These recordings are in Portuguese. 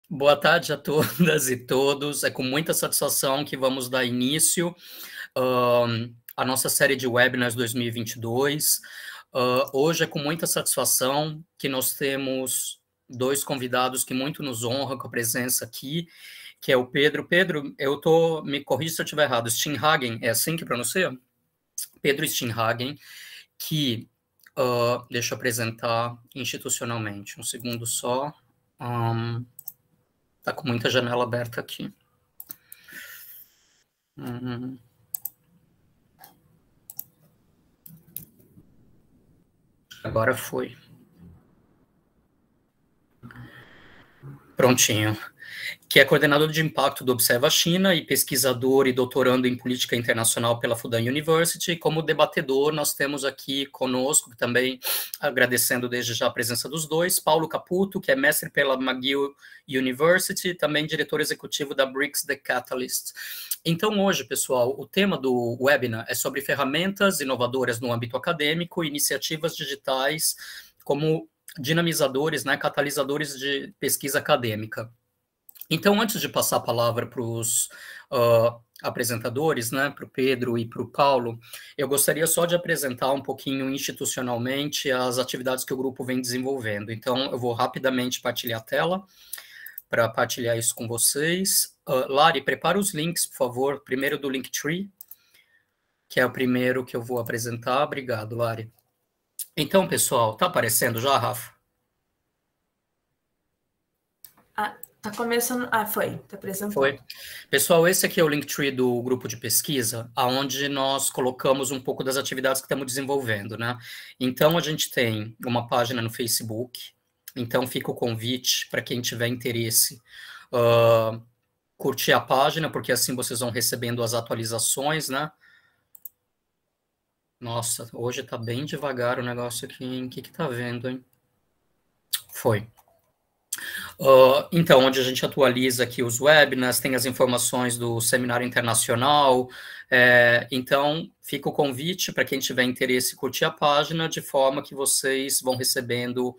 Boa tarde a todas e todos. É com muita satisfação que vamos dar início à nossa série de webinars 2022. Hoje é com muita satisfação que nós temos dois convidados que muito nos honram com a presença aqui, que é o Pedro. Pedro, me corrija se eu estiver errado, Steenhagen, é assim que pronuncia? Pedro Steenhagen, que, deixa eu apresentar institucionalmente, um segundo só. Tá com muita janela aberta aqui. Agora foi. Prontinho. Que é coordenador de impacto do Observa China e pesquisador e doutorando em política internacional pela Fudan University. E como debatedor, nós temos aqui conosco, também agradecendo desde já a presença dos dois, Paulo Caputo, que é mestre pela McGill University, também diretor executivo da BRICS The Catalyst. Então, hoje, pessoal, o tema do webinar é sobre ferramentas inovadoras no âmbito acadêmico e iniciativas digitais como dinamizadores, né, catalisadores de pesquisa acadêmica. Então, antes de passar a palavra para os apresentadores, né, para o Pedro e para o Paulo, eu gostaria só de apresentar um pouquinho institucionalmente as atividades que o grupo vem desenvolvendo. Então, eu vou rapidamente partilhar a tela para partilhar isso com vocês. Lari, prepara os links, por favor, primeiro do Linktree, que é o primeiro que eu vou apresentar. Obrigado, Lari. Então, pessoal, está aparecendo já, Rafa? Tá começando... foi. Tá apresentando. Foi. Pessoal, esse aqui é o Linktree do grupo de pesquisa, onde nós colocamos um pouco das atividades que estamos desenvolvendo, né? Então, a gente tem uma página no Facebook, então fica o convite para quem tiver interesse curtir a página, porque assim vocês vão recebendo as atualizações, né? Nossa, hoje tá bem devagar o negócio aqui, hein? O que tá vendo, hein? Foi. Então, onde a gente atualiza aqui os webinars, tem as informações do seminário internacional, então fica o convite para quem tiver interesse curtir a página, de forma que vocês vão recebendo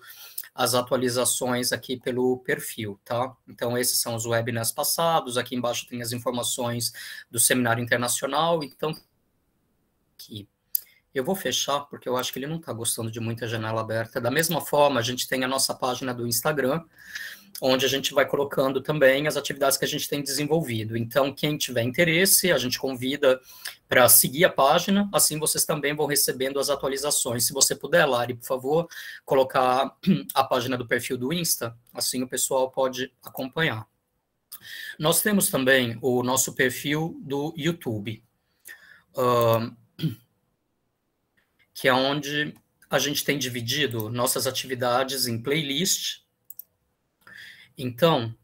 as atualizações aqui pelo perfil, tá? Então, esses são os webinars passados, aqui embaixo tem as informações do seminário internacional, então, aqui. Eu vou fechar, porque eu acho que ele não está gostando de muita janela aberta. Da mesma forma, a gente tem a nossa página do Instagram, onde a gente vai colocando também as atividades que a gente tem desenvolvido. Então, quem tiver interesse, a gente convida para seguir a página, assim vocês também vão recebendo as atualizações. Se você puder, Lari, por favor, colocar a página do perfil do Insta, assim o pessoal pode acompanhar. Nós temos também o nosso perfil do YouTube, que é onde a gente tem dividido nossas atividades em playlist. Então,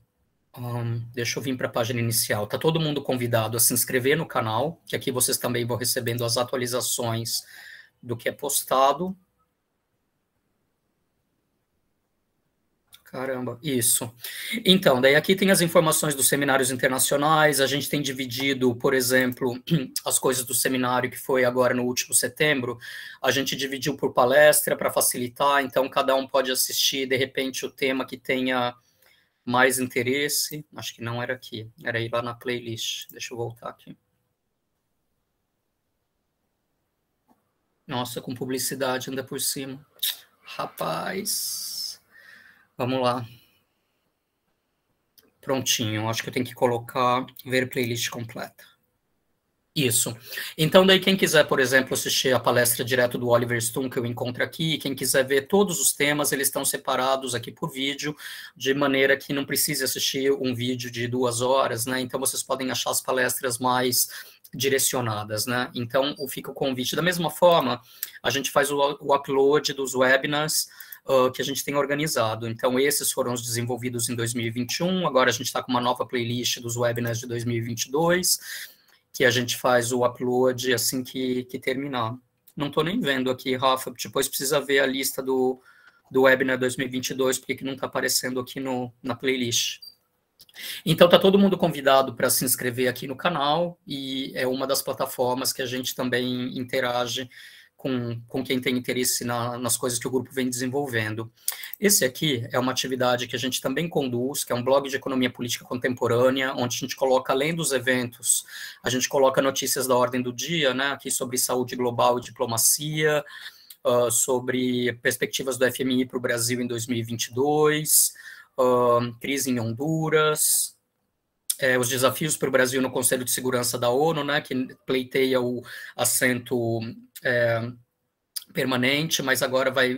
deixa eu vir para a página inicial. Está todo mundo convidado a se inscrever no canal, que aqui vocês também vão recebendo as atualizações do que é postado. Caramba, isso. Então, daí aqui tem as informações dos seminários internacionais, a gente tem dividido, por exemplo, as coisas do seminário que foi agora no último setembro, a gente dividiu por palestra para facilitar, então cada um pode assistir, de repente, o tema que tenha mais interesse. Acho que não era aqui, era ir lá na playlist. Deixa eu voltar aqui. Nossa, com publicidade ainda por cima. Rapaz... Vamos lá. Prontinho, acho que eu tenho que colocar, ver playlist completa. Isso. Então, daí quem quiser, por exemplo, assistir a palestra direto do Oliver Stone, que eu encontro aqui, quem quiser ver todos os temas, eles estão separados aqui por vídeo, de maneira que não precise assistir um vídeo de 2 horas, né? Então, vocês podem achar as palestras mais direcionadas, né? Então, fica o convite. Da mesma forma, a gente faz o upload dos webinars que a gente tem organizado. Então, esses foram os desenvolvidos em 2021, agora a gente está com uma nova playlist dos webinars de 2022, que a gente faz o upload assim que terminar. Não estou nem vendo aqui, Rafa, depois precisa ver a lista do webinar 2022, porque que não está aparecendo aqui na playlist. Então, está todo mundo convidado para se inscrever aqui no canal, e é uma das plataformas que a gente também interage com quem tem interesse nas coisas que o grupo vem desenvolvendo. Esse aqui é uma atividade que a gente também conduz, que é um blog de economia política contemporânea, onde a gente coloca, além dos eventos, a gente coloca notícias da ordem do dia, né, aqui sobre saúde global e diplomacia, sobre perspectivas do FMI para o Brasil em 2022, crise em Honduras, os desafios para o Brasil no Conselho de Segurança da ONU, né, que pleiteia o assento permanente, mas agora vai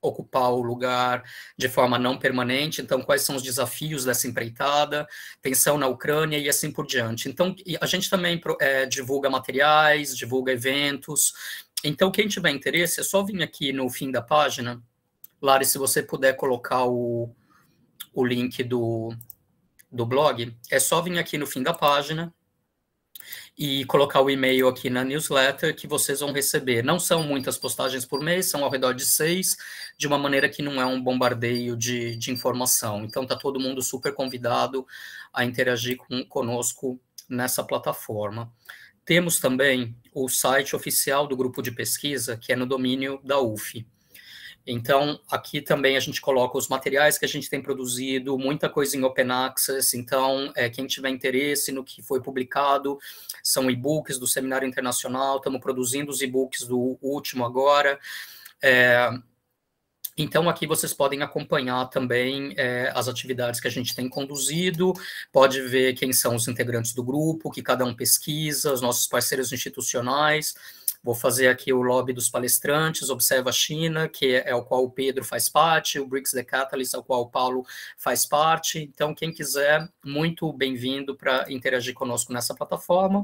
ocupar o lugar de forma não permanente. Então, quais são os desafios dessa empreitada, tensão na Ucrânia e assim por diante. Então, a gente também divulga materiais, divulga eventos. Então, quem tiver interesse, é só vir aqui no fim da página. Lari, se você puder colocar o link do blog, é só vir aqui no fim da página e colocar o e-mail aqui na newsletter que vocês vão receber. Não são muitas postagens por mês, são ao redor de 6, de uma maneira que não é um bombardeio de informação. Então, está todo mundo super convidado a interagir conosco nessa plataforma. Temos também o site oficial do grupo de pesquisa, que é no domínio da UF. Então, aqui também a gente coloca os materiais que a gente tem produzido, muita coisa em Open Access. Então, quem tiver interesse no que foi publicado, são e-books do Seminário Internacional, estamos produzindo os e-books do último agora. Então, aqui vocês podem acompanhar também as atividades que a gente tem conduzido, pode ver quem são os integrantes do grupo, que cada um pesquisa, os nossos parceiros institucionais. Vou fazer aqui o lobby dos palestrantes, Observa China, que é o qual o Pedro faz parte, o BRICS The Catalyst, ao qual o Paulo faz parte. Então, quem quiser, muito bem-vindo para interagir conosco nessa plataforma.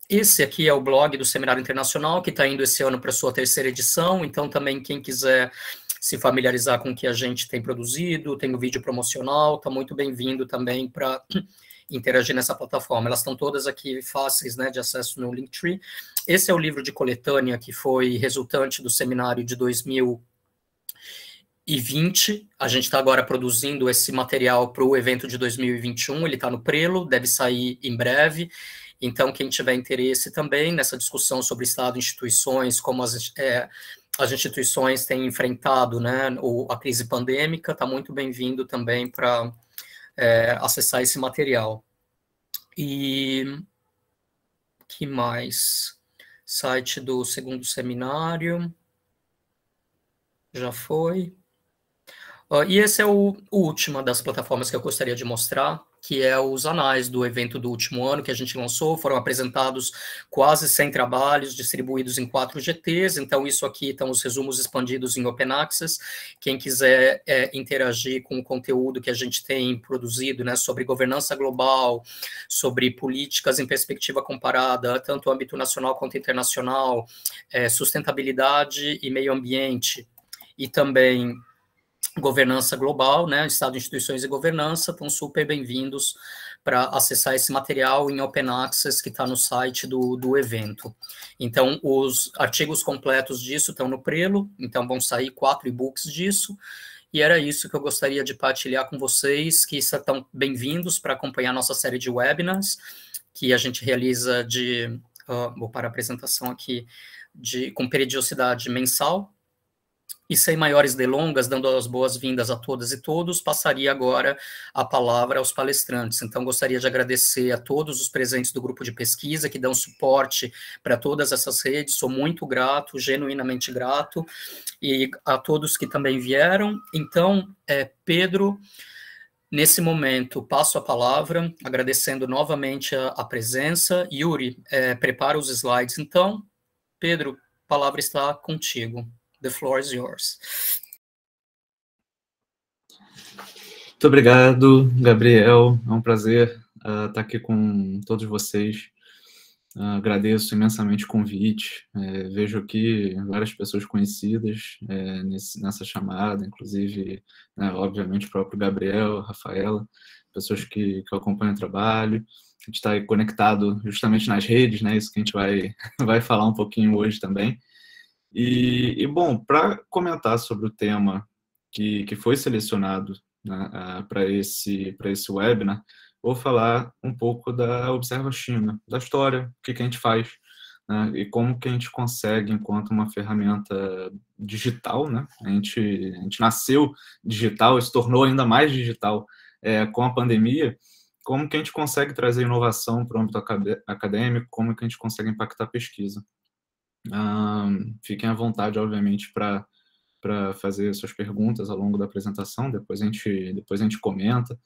Esse aqui é o blog do Seminário Internacional, que está indo esse ano para a sua 3ª edição. Então, também, quem quiser se familiarizar com o que a gente tem produzido, tem o vídeo promocional, está muito bem-vindo também para interagir nessa plataforma. Elas estão todas aqui fáceis, né, de acesso no Linktree. Esse é o livro de coletânea que foi resultante do seminário de 2020. A gente está agora produzindo esse material para o evento de 2021, ele está no prelo, deve sair em breve. Então, quem tiver interesse também nessa discussão sobre Estado e instituições, como as instituições têm enfrentado, né, a crise pandêmica, está muito bem-vindo também para acessar esse material. E que mais? Site do 2º seminário. Já foi. E esse é o última das plataformas que eu gostaria de mostrar, que é os anais do evento do último ano que a gente lançou. Foram apresentados quase 100 trabalhos, distribuídos em 4 GTs. Então, isso aqui estão os resumos expandidos em Open Access. Quem quiser interagir com o conteúdo que a gente tem produzido, né, sobre governança global, sobre políticas em perspectiva comparada, tanto no âmbito nacional quanto internacional, sustentabilidade e meio ambiente, e também governança global, né, Estado, instituições e governança, estão super bem-vindos para acessar esse material em Open Access que está no site do evento. Então, os artigos completos disso estão no prelo, então vão sair 4 e-books disso, e era isso que eu gostaria de partilhar com vocês, que estão bem-vindos para acompanhar nossa série de webinars, que a gente realiza vou para a apresentação aqui, com periodicidade mensal. E sem maiores delongas, dando as boas-vindas a todas e todos, passaria agora a palavra aos palestrantes. Então, gostaria de agradecer a todos os presentes do grupo de pesquisa, que dão suporte para todas essas redes. Sou muito grato, genuinamente grato, e a todos que também vieram. Então, Pedro, nesse momento, passo a palavra, agradecendo novamente a presença. Yuri, prepara os slides. Então, Pedro, a palavra está contigo. The floor is yours. Muito obrigado, Gabriel. É um prazer estar aqui com todos vocês. Agradeço imensamente o convite. Vejo aqui várias pessoas conhecidas nessa chamada, inclusive, né, obviamente, o próprio Gabriel, a Rafaela, pessoas que acompanham o trabalho. A gente está aí conectado justamente nas redes, né? Isso que a gente vai falar um pouquinho hoje também. E bom, para comentar sobre o tema que foi selecionado, né, para esse webinar, vou falar um pouco da Observa China, da história, o que a gente faz né, e como que a gente consegue, enquanto uma ferramenta digital, né, a gente nasceu digital e se tornou ainda mais digital com a pandemia, como que a gente consegue trazer inovação para o âmbito acadêmico, como que a gente consegue impactar a pesquisa. Fiquem à vontade, obviamente, para fazer suas perguntas ao longo da apresentação, depois a gente comenta.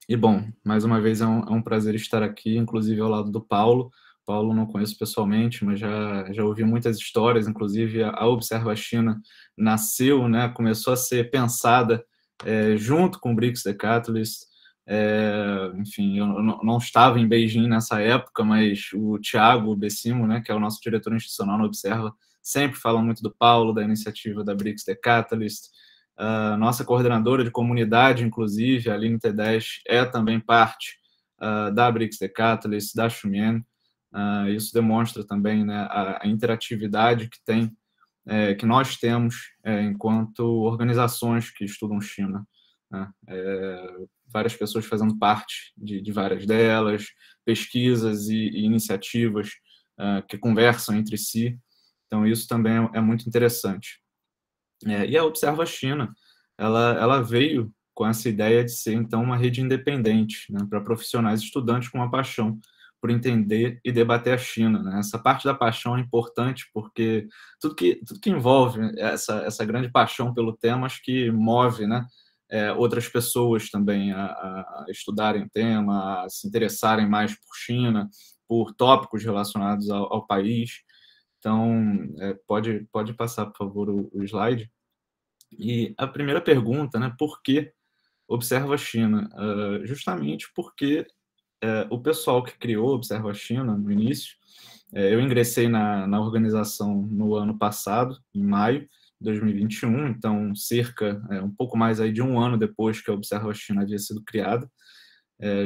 E, bom, mais uma vez é um prazer estar aqui, inclusive ao lado do Paulo. Paulo não conheço pessoalmente, mas já ouvi muitas histórias, inclusive a Observa China nasceu, né, começou a ser pensada junto com o BRICS The Catalyst. Enfim, eu não estava em Beijing nessa época, mas o Thiago Bessimo, né, que é o nosso diretor institucional no Observa, sempre fala muito do Paulo, da iniciativa da BRICS The Catalyst. Nossa coordenadora de comunidade, inclusive, a Aline T10, é também parte da BRICS The Catalyst, da Shumien. Isso demonstra também, né, a interatividade que nós temos enquanto organizações que estudam China. Né? Várias pessoas fazendo parte de várias delas, pesquisas e iniciativas que conversam entre si. Então, isso também é muito interessante. E a Observa China, ela veio com essa ideia de ser, então, uma rede independente, né, para profissionais e estudantes com uma paixão por entender e debater a China. Né? Essa parte da paixão é importante, porque tudo que envolve essa grande paixão pelo tema, acho que move, né, outras pessoas também a estudarem o tema, a se interessarem mais por China, por tópicos relacionados ao país. Então, pode passar, por favor, o slide. E a primeira pergunta, né, por que Observa China? Justamente porque o pessoal que criou Observa China no início, eu ingressei na organização no ano passado, em maio de 2021, então um pouco mais aí de um ano depois que a Observa China havia sido criada.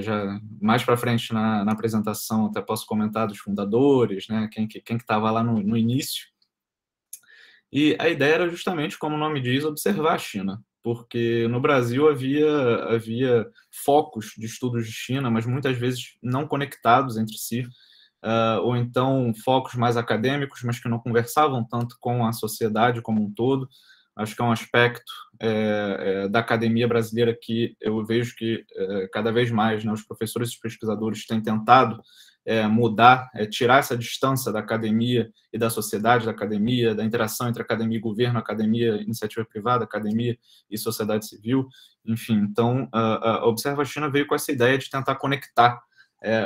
Já mais para frente na apresentação até posso comentar dos fundadores, né, quem que estava lá no início. E a ideia era justamente, como o nome diz, observar a China, porque no Brasil havia focos de estudos de China, mas muitas vezes não conectados entre si, ou então focos mais acadêmicos, mas que não conversavam tanto com a sociedade como um todo. Acho que é um aspecto da academia brasileira que eu vejo que cada vez mais, né, os professores e os pesquisadores têm tentado mudar, tirar essa distância da academia e da sociedade, da academia, da interação entre academia e governo, academia, iniciativa privada, academia e sociedade civil. Enfim, então, a Observa China veio com essa ideia de tentar conectar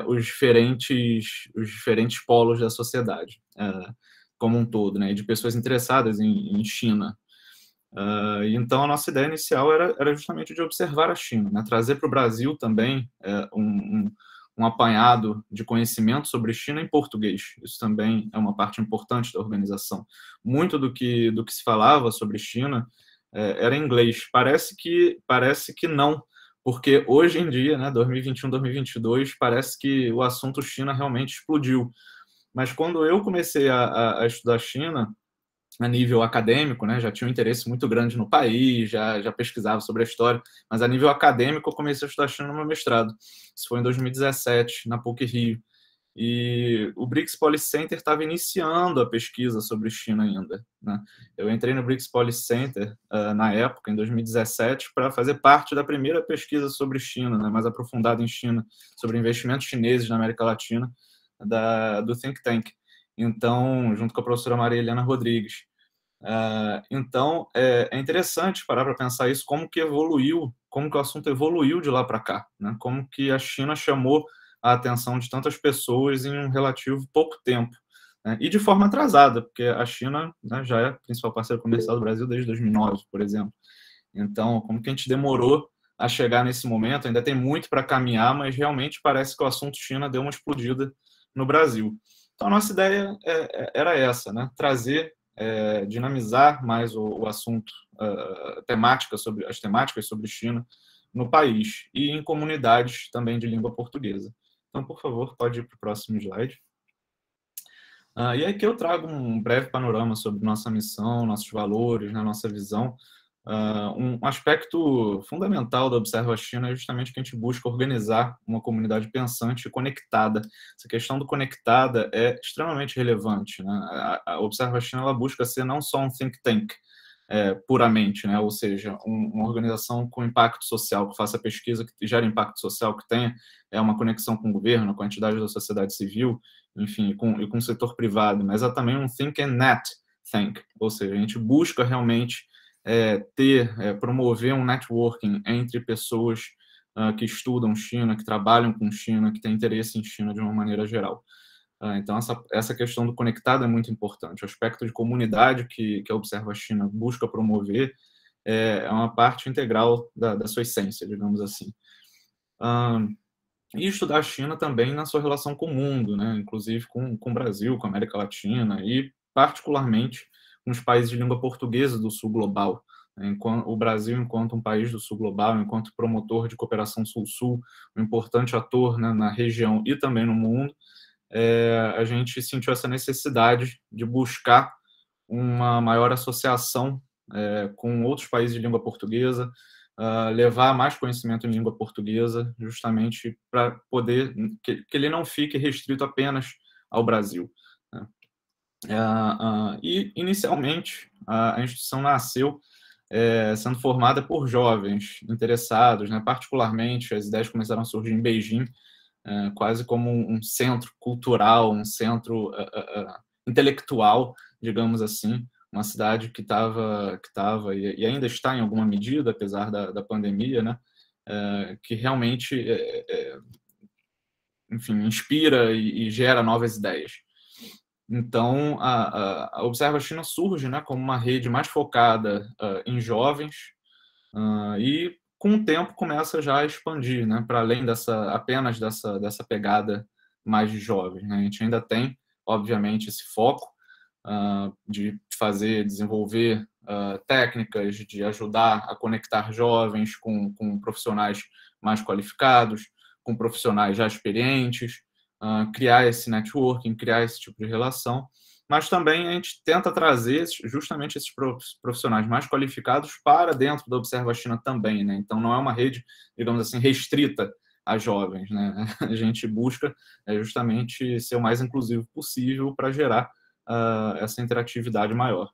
os diferentes polos da sociedade como um todo, né, de pessoas interessadas em China. Então, a nossa ideia inicial era justamente de observar a China, né, trazer para o Brasil também um apanhado de conhecimento sobre China em português. Isso também é uma parte importante da organização. Muito do que se falava sobre China era em inglês. Parece que não, porque hoje em dia, né, 2021, 2022, parece que o assunto China realmente explodiu. Mas quando eu comecei a estudar China, a nível acadêmico, né, já tinha um interesse muito grande no país, já pesquisava sobre a história, mas a nível acadêmico eu comecei a estudar China no meu mestrado. Isso foi em 2017, na PUC-Rio. E o BRICS Policy Center estava iniciando a pesquisa sobre China ainda. Né? Eu entrei no BRICS Policy Center na época, em 2017, para fazer parte da primeira pesquisa sobre China, né, mais aprofundada em China, sobre investimentos chineses na América Latina, do Think Tank. Então, junto com a professora Maria Helena Rodrigues. Então, é interessante parar para pensar isso, como que o assunto evoluiu de lá para cá, né? Como que a China chamou a atenção de tantas pessoas em um relativo pouco tempo, né? E de forma atrasada, porque a China, né, já é principal parceiro comercial do Brasil desde 2009, por exemplo. Então, como que a gente demorou a chegar nesse momento? Ainda tem muito para caminhar, mas realmente parece que o assunto China deu uma explodida no Brasil. Então, a nossa ideia era essa, né? Trazer, dinamizar mais o assunto, as temáticas sobre China no país e em comunidades também de língua portuguesa. Então, por favor, pode ir para o próximo slide. E aqui eu trago um breve panorama sobre nossa missão, nossos valores, né, nossa visão. Um aspecto fundamental da Observa China é justamente que a gente busca organizar uma comunidade pensante e conectada. Essa questão do conectada é extremamente relevante, né? A Observa China ela busca ser não só um think tank, puramente, né? Ou seja, uma organização com impacto social, que faça pesquisa, que gere impacto social, que tenha uma conexão com o governo, com a entidade da sociedade civil, enfim, e com o setor privado, mas é também um think and net think, ou seja, a gente busca realmente promover um networking entre pessoas que estudam China, que trabalham com China, que têm interesse em China de uma maneira geral. Então, essa questão do conectado é muito importante. O aspecto de comunidade que a Observa China busca promover é uma parte integral da sua essência, digamos assim. E estudar a China também na sua relação com o mundo, né? Inclusive com o Brasil, com a América Latina e, particularmente, com os países de língua portuguesa do sul global. O Brasil, enquanto um país do sul global, enquanto promotor de cooperação sul-sul, um importante ator, né, na região e também no mundo, a gente sentiu essa necessidade de buscar uma maior associação com outros países de língua portuguesa, levar mais conhecimento em língua portuguesa, justamente para poder que ele não fique restrito apenas ao Brasil. E, inicialmente, a instituição nasceu sendo formada por jovens interessados, né? Particularmente, as ideias começaram a surgir em Beijing, quase como um centro cultural, um centro intelectual, digamos assim, uma cidade que estava e ainda está em alguma medida, apesar da pandemia, né? Que realmente, enfim, inspira e gera novas ideias. Então, a Observa China surge, né, como uma rede mais focada em jovens e, com o tempo, começa já a expandir, né, para além apenas dessa pegada mais de jovens, né? A gente ainda tem, obviamente, esse foco de desenvolver técnicas, de ajudar a conectar jovens com profissionais mais qualificados, com profissionais já experientes, criar esse networking, criar esse tipo de relação, mas também a gente tenta trazer justamente esses profissionais mais qualificados para dentro da Observa China também, né? Então, não é uma rede, digamos assim, restrita a jovens, né? A gente busca justamente ser o mais inclusivo possível para gerar essa interatividade maior.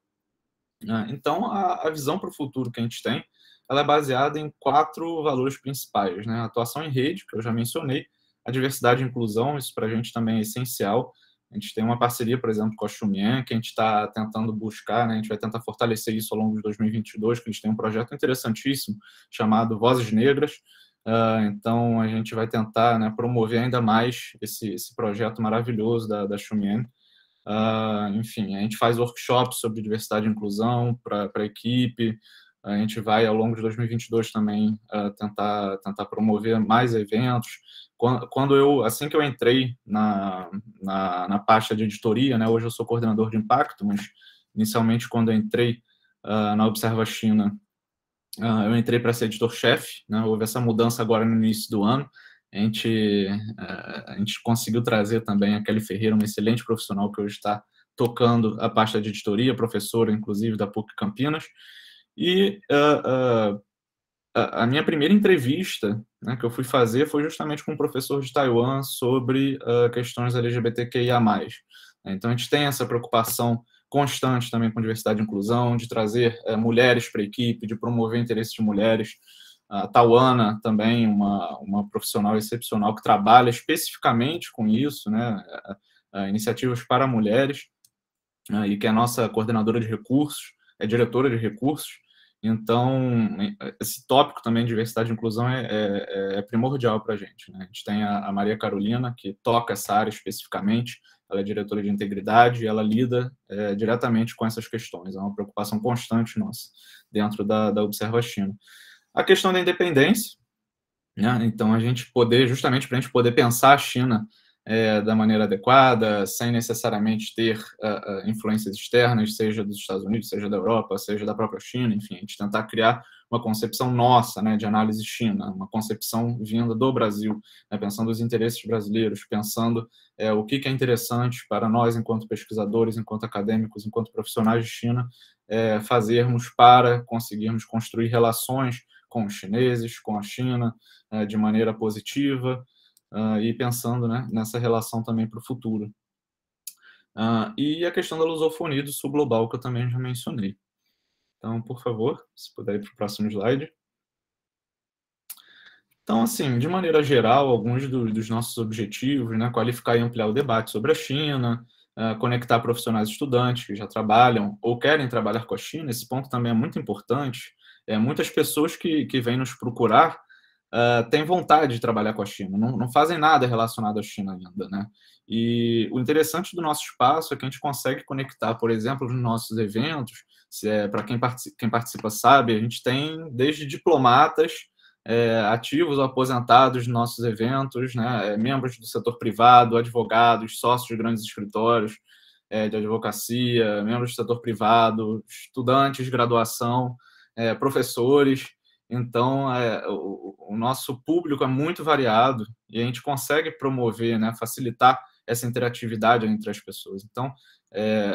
Então, a visão para o futuro que a gente tem, ela é baseada em 4 valores principais, né? A atuação em rede, que eu já mencionei, a diversidade e inclusão, isso para a gente também é essencial. A gente tem uma parceria, por exemplo, com a Xumian, que a gente está tentando buscar, né? A gente vai tentar fortalecer isso ao longo de 2022, que eles têm um projeto interessantíssimo chamado Vozes Negras. Então, a gente vai tentar, né, promover ainda mais esse projeto maravilhoso da Xumian. Enfim, a gente faz workshops sobre diversidade e inclusão para a equipe. A gente vai, ao longo de 2022, também tentar promover mais eventos. Assim que eu entrei na pasta de editoria, né, hoje eu sou coordenador de impacto, mas inicialmente, quando eu entrei na Observa China, eu entrei para ser editor-chefe, né, houve essa mudança agora no início do ano. A gente conseguiu trazer também a Kelly Ferreira, uma excelente profissional que hoje está tocando a pasta de editoria, professora, inclusive, da PUC Campinas. E a minha primeira entrevista, né, que eu fui fazer foi justamente com um professor de Taiwan sobre questões LGBTQIA+. Então, a gente tem essa preocupação constante também com diversidade e inclusão, de trazer mulheres para a equipe, de promover interesses de mulheres. A Tauana também, uma profissional excepcional que trabalha especificamente com isso, né, iniciativas para mulheres, e que é a nossa coordenadora de recursos, é diretora de recursos. Então, esse tópico também de diversidade e inclusão é primordial para a gente, né? A gente tem a Maria Carolina, que toca essa área especificamente, ela é diretora de integridade e ela lida diretamente com essas questões. É uma preocupação constante nossa dentro da Observa China. A questão da independência, né? Então, justamente para a gente poder pensar a China da maneira adequada, sem necessariamente ter influências externas, seja dos Estados Unidos, seja da Europa, seja da própria China, enfim, a gente tentar criar uma concepção nossa, né, de análise China, uma concepção vinda do Brasil, né, pensando os interesses brasileiros, pensando o que é interessante para nós, enquanto pesquisadores, enquanto acadêmicos, enquanto profissionais de China, fazermos para conseguirmos construir relações com os chineses, com a China, de maneira positiva, e pensando, né, nessa relação também para o futuro. E a questão da lusofonia do sul global, que eu também já mencionei. Então, por favor, se puder ir para o próximo slide. Então, assim, de maneira geral, alguns dos nossos objetivos, né, qualificar e ampliar o debate sobre a China, conectar profissionais e estudantes que já trabalham ou querem trabalhar com a China, esse ponto também é muito importante. Muitas pessoas que vêm nos procurar têm vontade de trabalhar com a China, não fazem nada relacionado à China ainda, né? E o interessante do nosso espaço é que a gente consegue conectar, por exemplo, nos nossos eventos, para quem participa sabe, a gente tem desde diplomatas ativos ou aposentados nos nossos eventos, né? Membros do setor privado, advogados, sócios de grandes escritórios de advocacia, membros do setor privado, estudantes de graduação, professores. Então, o nosso público é muito variado e a gente consegue promover, né, facilitar essa interatividade entre as pessoas. Então,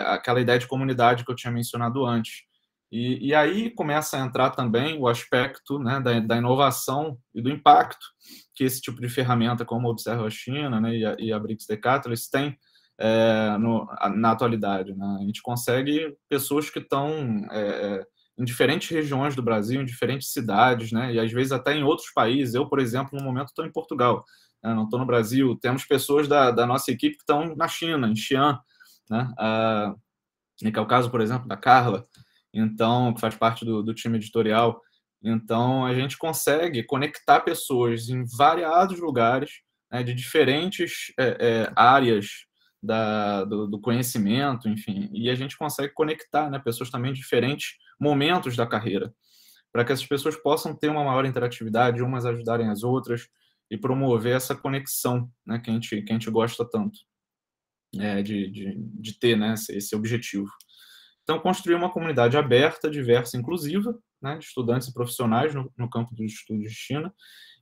aquela ideia de comunidade que eu tinha mencionado antes. E aí começa a entrar também o aspecto, né, da inovação e do impacto que esse tipo de ferramenta, como Observa a China, né, e a BRICS The Catalyst, tem na atualidade, né? A gente consegue pessoas que estão em diferentes regiões do Brasil, em diferentes cidades, né? E às vezes até em outros países. Eu, por exemplo, no momento estou em Portugal, né? Não estou no Brasil. Temos pessoas da nossa equipe que estão na China, em Xi'an, né? Que é o caso, por exemplo, da Carla, então, que faz parte do time editorial. Então, a gente consegue conectar pessoas em variados lugares, né, de diferentes áreas do conhecimento, enfim, e a gente consegue conectar, né, pessoas também de diferentes momentos da carreira, para que essas pessoas possam ter uma maior interatividade, umas ajudarem as outras, e promover essa conexão, né, que a gente gosta tanto de ter, né, esse objetivo. Então, construir uma comunidade aberta, diversa e inclusiva, né, de estudantes e profissionais no campo dos estudos de China,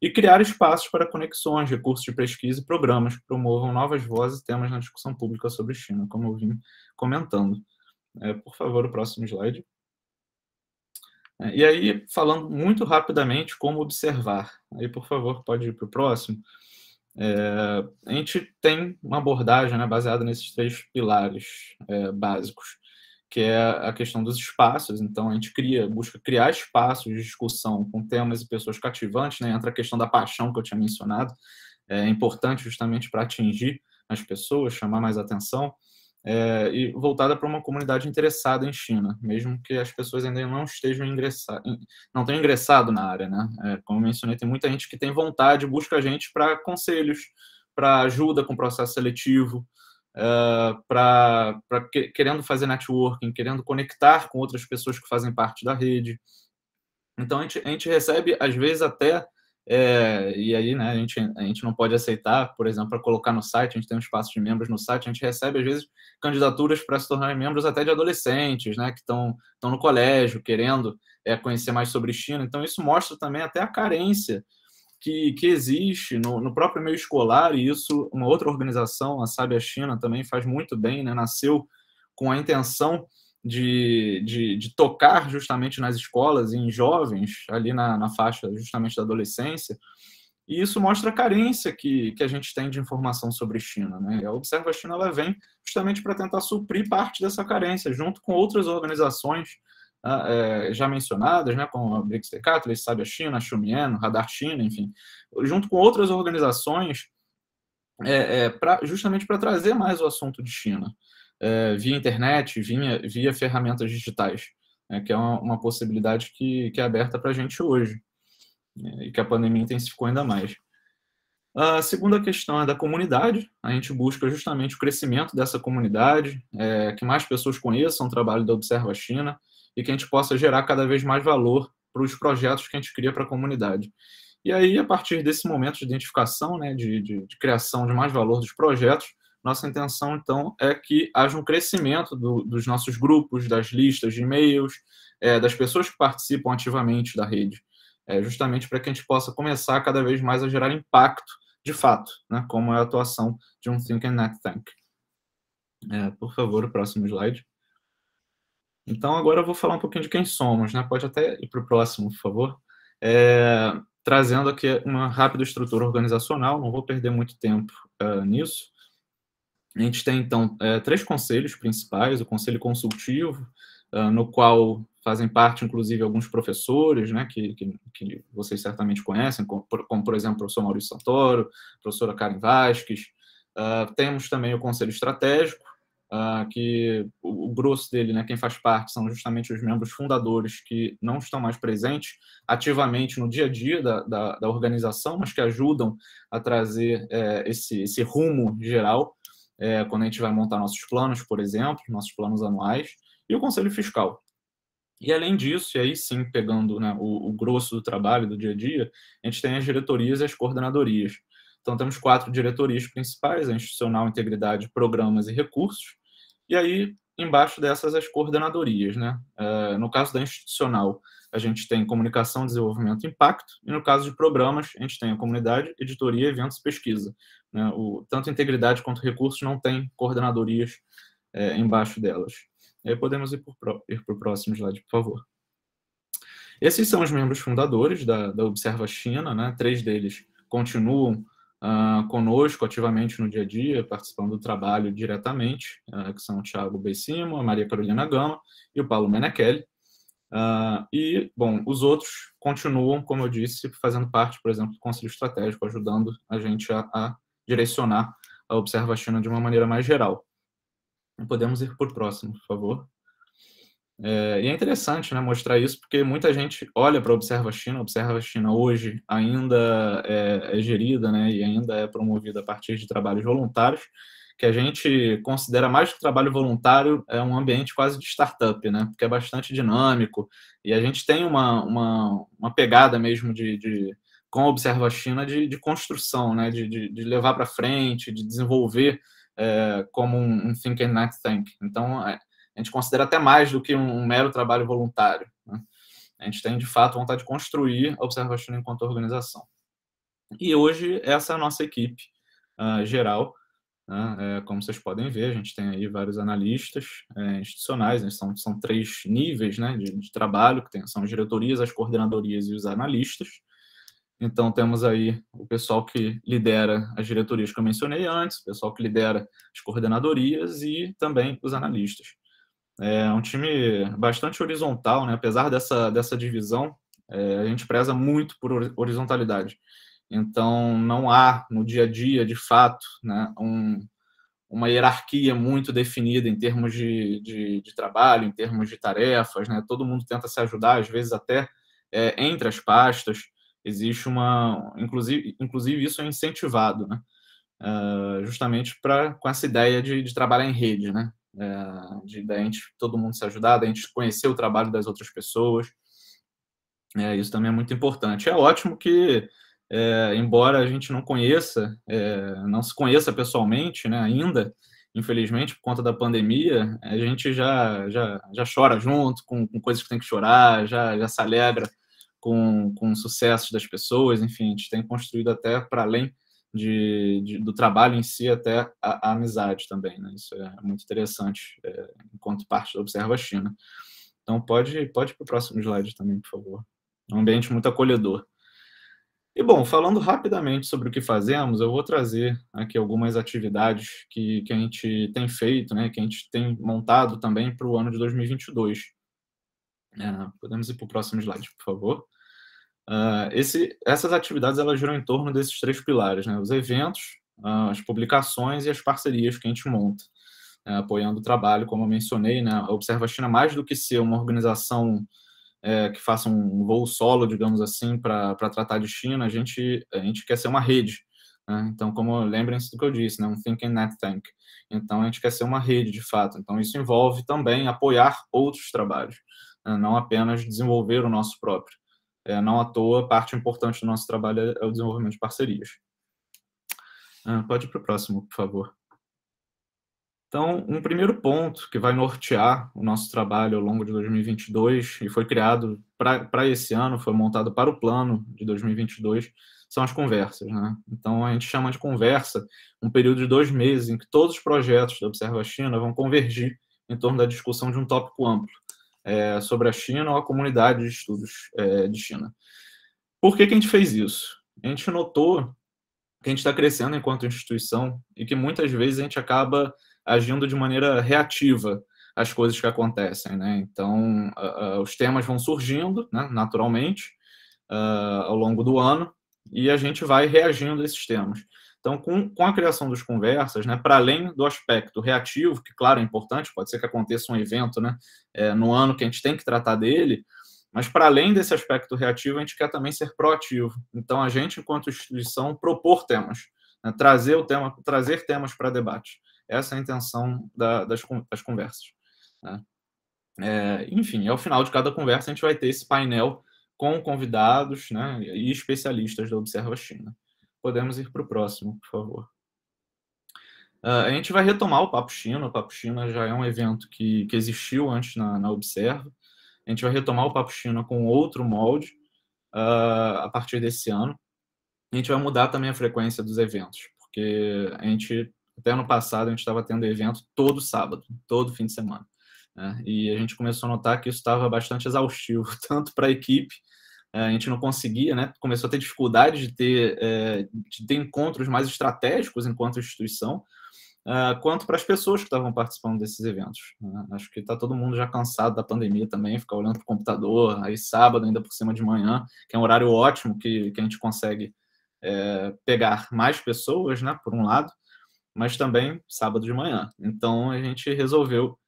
e criar espaços para conexões, recursos de pesquisa e programas que promovam novas vozes e temas na discussão pública sobre China, como eu vim comentando. Por favor, o próximo slide. E aí, falando muito rapidamente como observar. Aí, por favor, pode ir para o próximo. A gente tem uma abordagem, né, baseada nesses 3 pilares básicos, que é a questão dos espaços. Então, a gente busca criar espaços de discussão com temas e pessoas cativantes, né? Entra a questão da paixão que eu tinha mencionado, é importante justamente para atingir as pessoas, chamar mais atenção, e voltada para uma comunidade interessada em China, mesmo que as pessoas ainda não estejam não tenham ingressado na área, né? Como eu mencionei, tem muita gente que tem vontade, busca a gente para conselhos, para ajuda com o processo seletivo, querendo fazer networking, querendo conectar com outras pessoas que fazem parte da rede. Então, a gente recebe, às vezes, até... e aí, né, a gente não pode aceitar, por exemplo, para colocar no site, a gente tem um espaço de membros no site, a gente recebe, às vezes, candidaturas para se tornarem membros até de adolescentes, né, que estão no colégio, querendo conhecer mais sobre China. Então, isso mostra também até a carência que existe no próprio meio escolar, e isso, uma outra organização, a Sabe a China, também faz muito bem, né? Nasceu com a intenção de tocar justamente nas escolas e em jovens, ali na faixa justamente da adolescência, e isso mostra a carência que a gente tem de informação sobre China, né? A Observa a China, ela vem justamente para tentar suprir parte dessa carência, junto com outras organizações já mencionadas, né, como a BRICS The Catalyst, Sabe a China, Xumian, Radar China, enfim, junto com outras organizações, justamente para trazer mais o assunto de China, via internet, via ferramentas digitais, que é uma possibilidade que é aberta para a gente hoje, e que a pandemia intensificou ainda mais. A segunda questão é da comunidade. A gente busca justamente o crescimento dessa comunidade, que mais pessoas conheçam o trabalho da Observa a China, e que a gente possa gerar cada vez mais valor para os projetos que a gente cria para a comunidade. E aí, a partir desse momento de identificação, né, de criação de mais valor dos projetos, nossa intenção, então, é que haja um crescimento dos nossos grupos, das listas de e-mails, das pessoas que participam ativamente da rede, justamente para que a gente possa começar cada vez mais a gerar impacto, de fato, né, como é a atuação de um Think and Act Tank. Por favor, o próximo slide. Então, agora eu vou falar um pouquinho de quem somos, né? Pode até ir para o próximo, por favor. Trazendo aqui uma rápida estrutura organizacional, não vou perder muito tempo nisso. A gente tem, então, 3 conselhos principais, o Conselho Consultivo, no qual fazem parte, inclusive, alguns professores, né, que vocês certamente conhecem, como, por exemplo, o professor Maurício Santoro, a professora Karen Vasques. Temos também o Conselho Estratégico, que o grosso dele, né, quem faz parte, são justamente os membros fundadores que não estão mais presentes ativamente no dia a dia da organização, mas que ajudam a trazer esse rumo geral, quando a gente vai montar nossos planos, por exemplo, nossos planos anuais, e o Conselho Fiscal. E, além disso, e aí sim, pegando, né, o grosso do trabalho do dia a dia, a gente tem as diretorias e as coordenadorias. Então, temos 4 diretorias principais: a institucional, integridade, programas e recursos. E aí, embaixo dessas, as coordenadorias, né? No caso da institucional, a gente tem comunicação, desenvolvimento e impacto. E no caso de programas, a gente tem a comunidade, editoria, eventos e pesquisa, né? Tanto integridade quanto recursos não tem coordenadorias embaixo delas. E aí podemos ir para o próximo slide, por favor. Esses são os membros fundadores da Observa China, né? 3 deles continuam conosco ativamente no dia a dia, participando do trabalho diretamente, que são o Thiago Beissimo, a Maria Carolina Gama e o Paulo Menechelli. E, bom, os outros continuam, como eu disse, fazendo parte, por exemplo, do Conselho Estratégico, ajudando a gente a direcionar a Observa China de uma maneira mais geral. Podemos ir para o próximo, por favor. E é interessante, né, mostrar isso, porque muita gente olha para a Observa China hoje ainda é gerida, né, e ainda é promovida a partir de trabalhos voluntários, que a gente considera mais que trabalho voluntário, um ambiente quase de startup, né, porque é bastante dinâmico, e a gente tem uma pegada mesmo com a Observa China de construção, né, de levar para frente, de desenvolver como um Think and Act Tank. Então, a gente considera até mais do que um mero trabalho voluntário, né? A gente tem, de fato, vontade de construir a Observa China enquanto organização. E hoje, essa é a nossa equipe geral, né? Como vocês podem ver, a gente tem aí vários analistas institucionais, né? São 3 níveis, né, de trabalho, que são as diretorias, as coordenadorias e os analistas. Então, temos aí o pessoal que lidera as diretorias que eu mencionei antes, o pessoal que lidera as coordenadorias e também os analistas. É um time bastante horizontal, né? Apesar dessa divisão, a gente preza muito por horizontalidade. Então, não há no dia a dia, de fato, né, uma hierarquia muito definida em termos de trabalho, em termos de tarefas, né? Todo mundo tenta se ajudar, às vezes até entre as pastas. Existe inclusive isso é incentivado, né? Justamente com essa ideia de trabalhar em rede, né? Da gente, todo mundo se ajudar, da gente conhecer o trabalho das outras pessoas. Isso também é muito importante. É ótimo que, embora a gente não se conheça pessoalmente, né, ainda, infelizmente, por conta da pandemia, a gente já chora junto com coisas que tem que chorar, já se alegra com sucessos das pessoas. Enfim, a gente tem construído até para além do trabalho em si, até a amizade também, né? Isso é muito interessante enquanto parte da Observa China. Então, pode ir para o próximo slide também, por favor. É um ambiente muito acolhedor. E, bom, falando rapidamente sobre o que fazemos, eu vou trazer aqui algumas atividades que a gente tem feito, né, que a gente tem montado também para o ano de 2022. Podemos ir para o próximo slide, por favor. Essas atividades, elas giram em torno desses 3 pilares, né? Os eventos, as publicações e as parcerias que a gente monta, apoiando o trabalho, como eu mencionei, né? A Observa China, mais do que ser uma organização que faça um voo solo, digamos assim, para tratar de China, a gente quer ser uma rede, né? Então, lembrem-se do que eu disse, né? Um Think and Act Tank. Então, a gente quer ser uma rede, de fato. Então, isso envolve também apoiar outros trabalhos, né? Não apenas desenvolver o nosso próprio. Não à toa, parte importante do nosso trabalho é o desenvolvimento de parcerias. Pode ir para o próximo, por favor. Então, um primeiro ponto que vai nortear o nosso trabalho ao longo de 2022, e foi criado para esse ano, foi montado para o plano de 2022, são as conversas, né? Então, a gente chama de conversa um período de 2 meses em que todos os projetos da Observa China vão convergir em torno da discussão de um tópico amplo sobre a China ou a comunidade de estudos de China. Por que a gente fez isso? A gente notou que a gente está crescendo enquanto instituição e que muitas vezes a gente acaba agindo de maneira reativa às coisas que acontecem, né? Então, os temas vão surgindo, né, naturalmente, ao longo do ano, e a gente vai reagindo a esses temas. Então, com a criação dos conversas, né, para além do aspecto reativo, que, claro, é importante, pode ser que aconteça um evento, né, no ano que a gente tem que tratar dele, mas, para além desse aspecto reativo, a gente quer também ser proativo. Então, a gente, enquanto instituição, propor temas, né, trazer temas para debate. Essa é a intenção das conversas, né? Enfim, ao final de cada conversa, a gente vai ter esse painel com convidados, né, e especialistas da Observa China. Podemos ir para o próximo, por favor. A gente vai retomar o Papo China. O Papo China já é um evento que existiu antes na Observa. A gente vai retomar o Papo China com outro molde a partir desse ano. A gente vai mudar também a frequência dos eventos, porque até ano passado, a gente estava tendo evento todo sábado, todo fim de semana, né? E a gente começou a notar que isso estava bastante exaustivo, tanto para a equipe, a gente não conseguia, né? Começou a ter dificuldade de ter encontros mais estratégicos enquanto instituição, quanto para as pessoas que estavam participando desses eventos, né? Acho que está todo mundo já cansado da pandemia também, ficar olhando para o computador, aí sábado ainda por cima de manhã, que é um horário ótimo que a gente consegue pegar mais pessoas, né, por um lado, mas também sábado de manhã. Então, a gente resolveu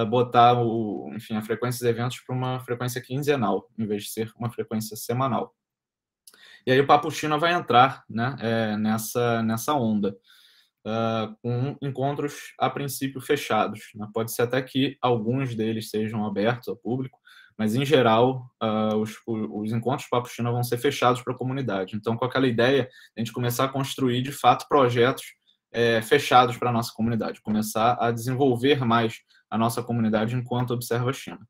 botar a frequência dos eventos para uma frequência quinzenal, em vez de ser uma frequência semanal. E aí o Papo China vai entrar, né, nessa onda, com encontros, a princípio, fechados, né? Pode ser até que alguns deles sejam abertos ao público, mas, em geral, os encontros Papo China vão ser fechados para a comunidade. Então, com aquela ideia, a gente começar a construir, de fato, projetos fechados para a nossa comunidade, começar a desenvolver mais a nossa comunidade enquanto Observa China.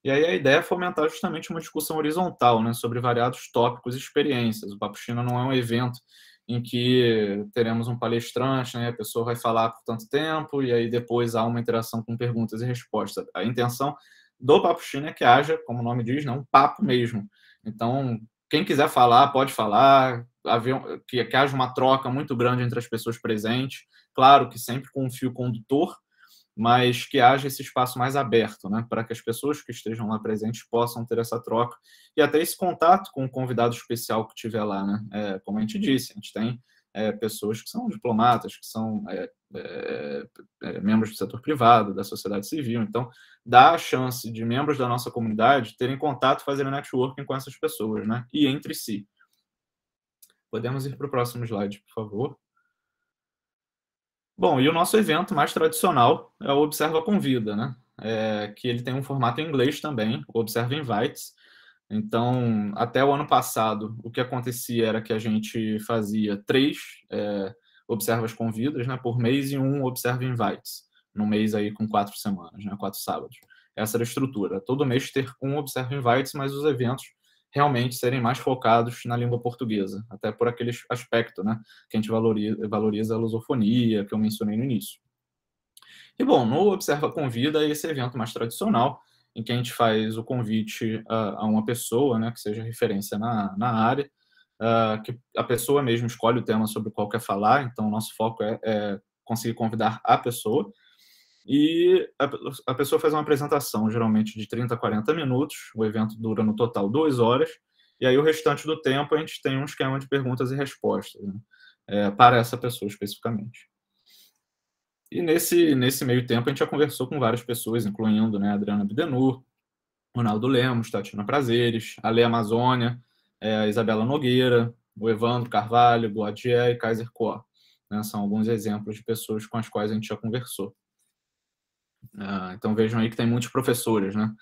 E aí a ideia é fomentar justamente uma discussão horizontal, né, sobre variados tópicos e experiências. O Papo China não é um evento em que teremos um palestrante, né, a pessoa vai falar por tanto tempo e aí depois há uma interação com perguntas e respostas. A intenção do Papo China é que haja, como o nome diz, né, um papo mesmo. Então, quem quiser falar, pode falar, que haja uma troca muito grande entre as pessoas presentes, claro que sempre com um fio condutor, mas que haja esse espaço mais aberto, né, para que as pessoas que estejam lá presentes possam ter essa troca e até esse contato com o convidado especial que tiver lá, né? Como a gente disse, a gente tem pessoas que são diplomatas, que são membros do setor privado, da sociedade civil, então dá a chance de membros da nossa comunidade terem contato, fazerem networking com essas pessoas, né, e entre si. Podemos ir para o próximo slide, por favor. Bom, e o nosso evento mais tradicional é o Observa Convida, né? Que ele tem um formato em inglês também, o Observa Invites. Então, até o ano passado, o que acontecia era que a gente fazia 3 Observas Convidas, né, por mês, e um Observa Invites, no mês aí com 4 semanas, né, 4 sábados. Essa era a estrutura. Todo mês ter um Observa Invites, mas os eventos realmente serem mais focados na língua portuguesa, até por aquele aspecto, né, que a gente valoriza a lusofonia, que eu mencionei no início. E, bom, no Observa Convida, esse evento mais tradicional, em que a gente faz o convite a uma pessoa, né, que seja referência na área, que a pessoa mesmo escolhe o tema sobre o qual quer falar, então o nosso foco é conseguir convidar a pessoa, e a pessoa faz uma apresentação, geralmente de 30 a 40 minutos, o evento dura no total 2 horas, e aí o restante do tempo a gente tem um esquema de perguntas e respostas, né, para essa pessoa especificamente. E nesse meio tempo a gente já conversou com várias pessoas, incluindo, né, a Adriana Bidenur, Ronaldo Lemos, Tatiana Prazeres, a Lê Amazônia, a Isabela Nogueira, o Evandro Carvalho, Boadier e Kaiser Koa, né, são alguns exemplos de pessoas com as quais a gente já conversou. Então vejam aí que tem muitos professores, né,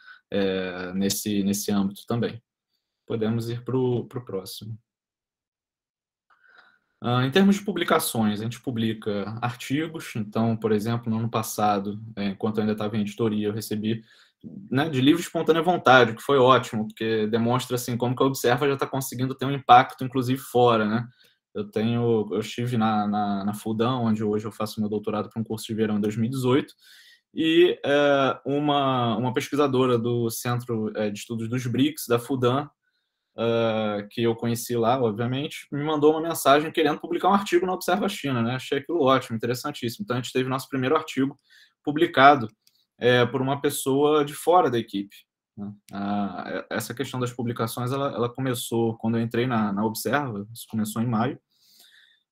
nesse âmbito também. Podemos ir para o próximo. Em termos de publicações, a gente publica artigos. Então, por exemplo, no ano passado, enquanto eu ainda estava em editoria, eu recebi, né, de livre e espontânea vontade, que foi ótimo, porque demonstra assim, como que a Observa já está conseguindo ter um impacto, inclusive fora, né? Eu estive na FUDAM, onde hoje eu faço meu doutorado para um curso de verão em 2018, e uma pesquisadora do Centro de Estudos dos BRICS, da FUDAM, que eu conheci lá, obviamente, me mandou uma mensagem querendo publicar um artigo na Observa China, né? Achei aquilo ótimo, interessantíssimo. Então, a gente teve nosso primeiro artigo publicado por uma pessoa de fora da equipe, né? Essa questão das publicações, ela começou quando eu entrei na Observa, isso começou em maio,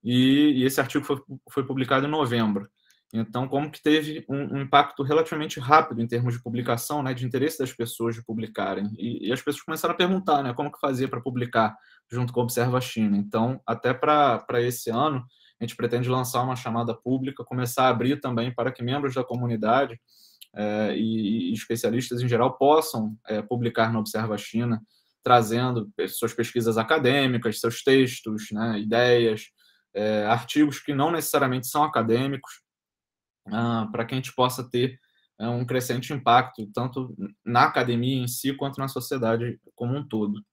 e esse artigo foi publicado em novembro. Então, como que teve um impacto relativamente rápido em termos de publicação, né, de interesse das pessoas de publicarem. E as pessoas começaram a perguntar, né, como que fazia para publicar junto com a Observa China. Então, até para esse ano, a gente pretende lançar uma chamada pública, começar a abrir também para que membros da comunidade e especialistas em geral possam publicar na Observa China, trazendo suas pesquisas acadêmicas, seus textos, né, ideias, artigos que não necessariamente são acadêmicos, para que a gente possa ter um crescente impacto, tanto na academia em si, quanto na sociedade como um todo.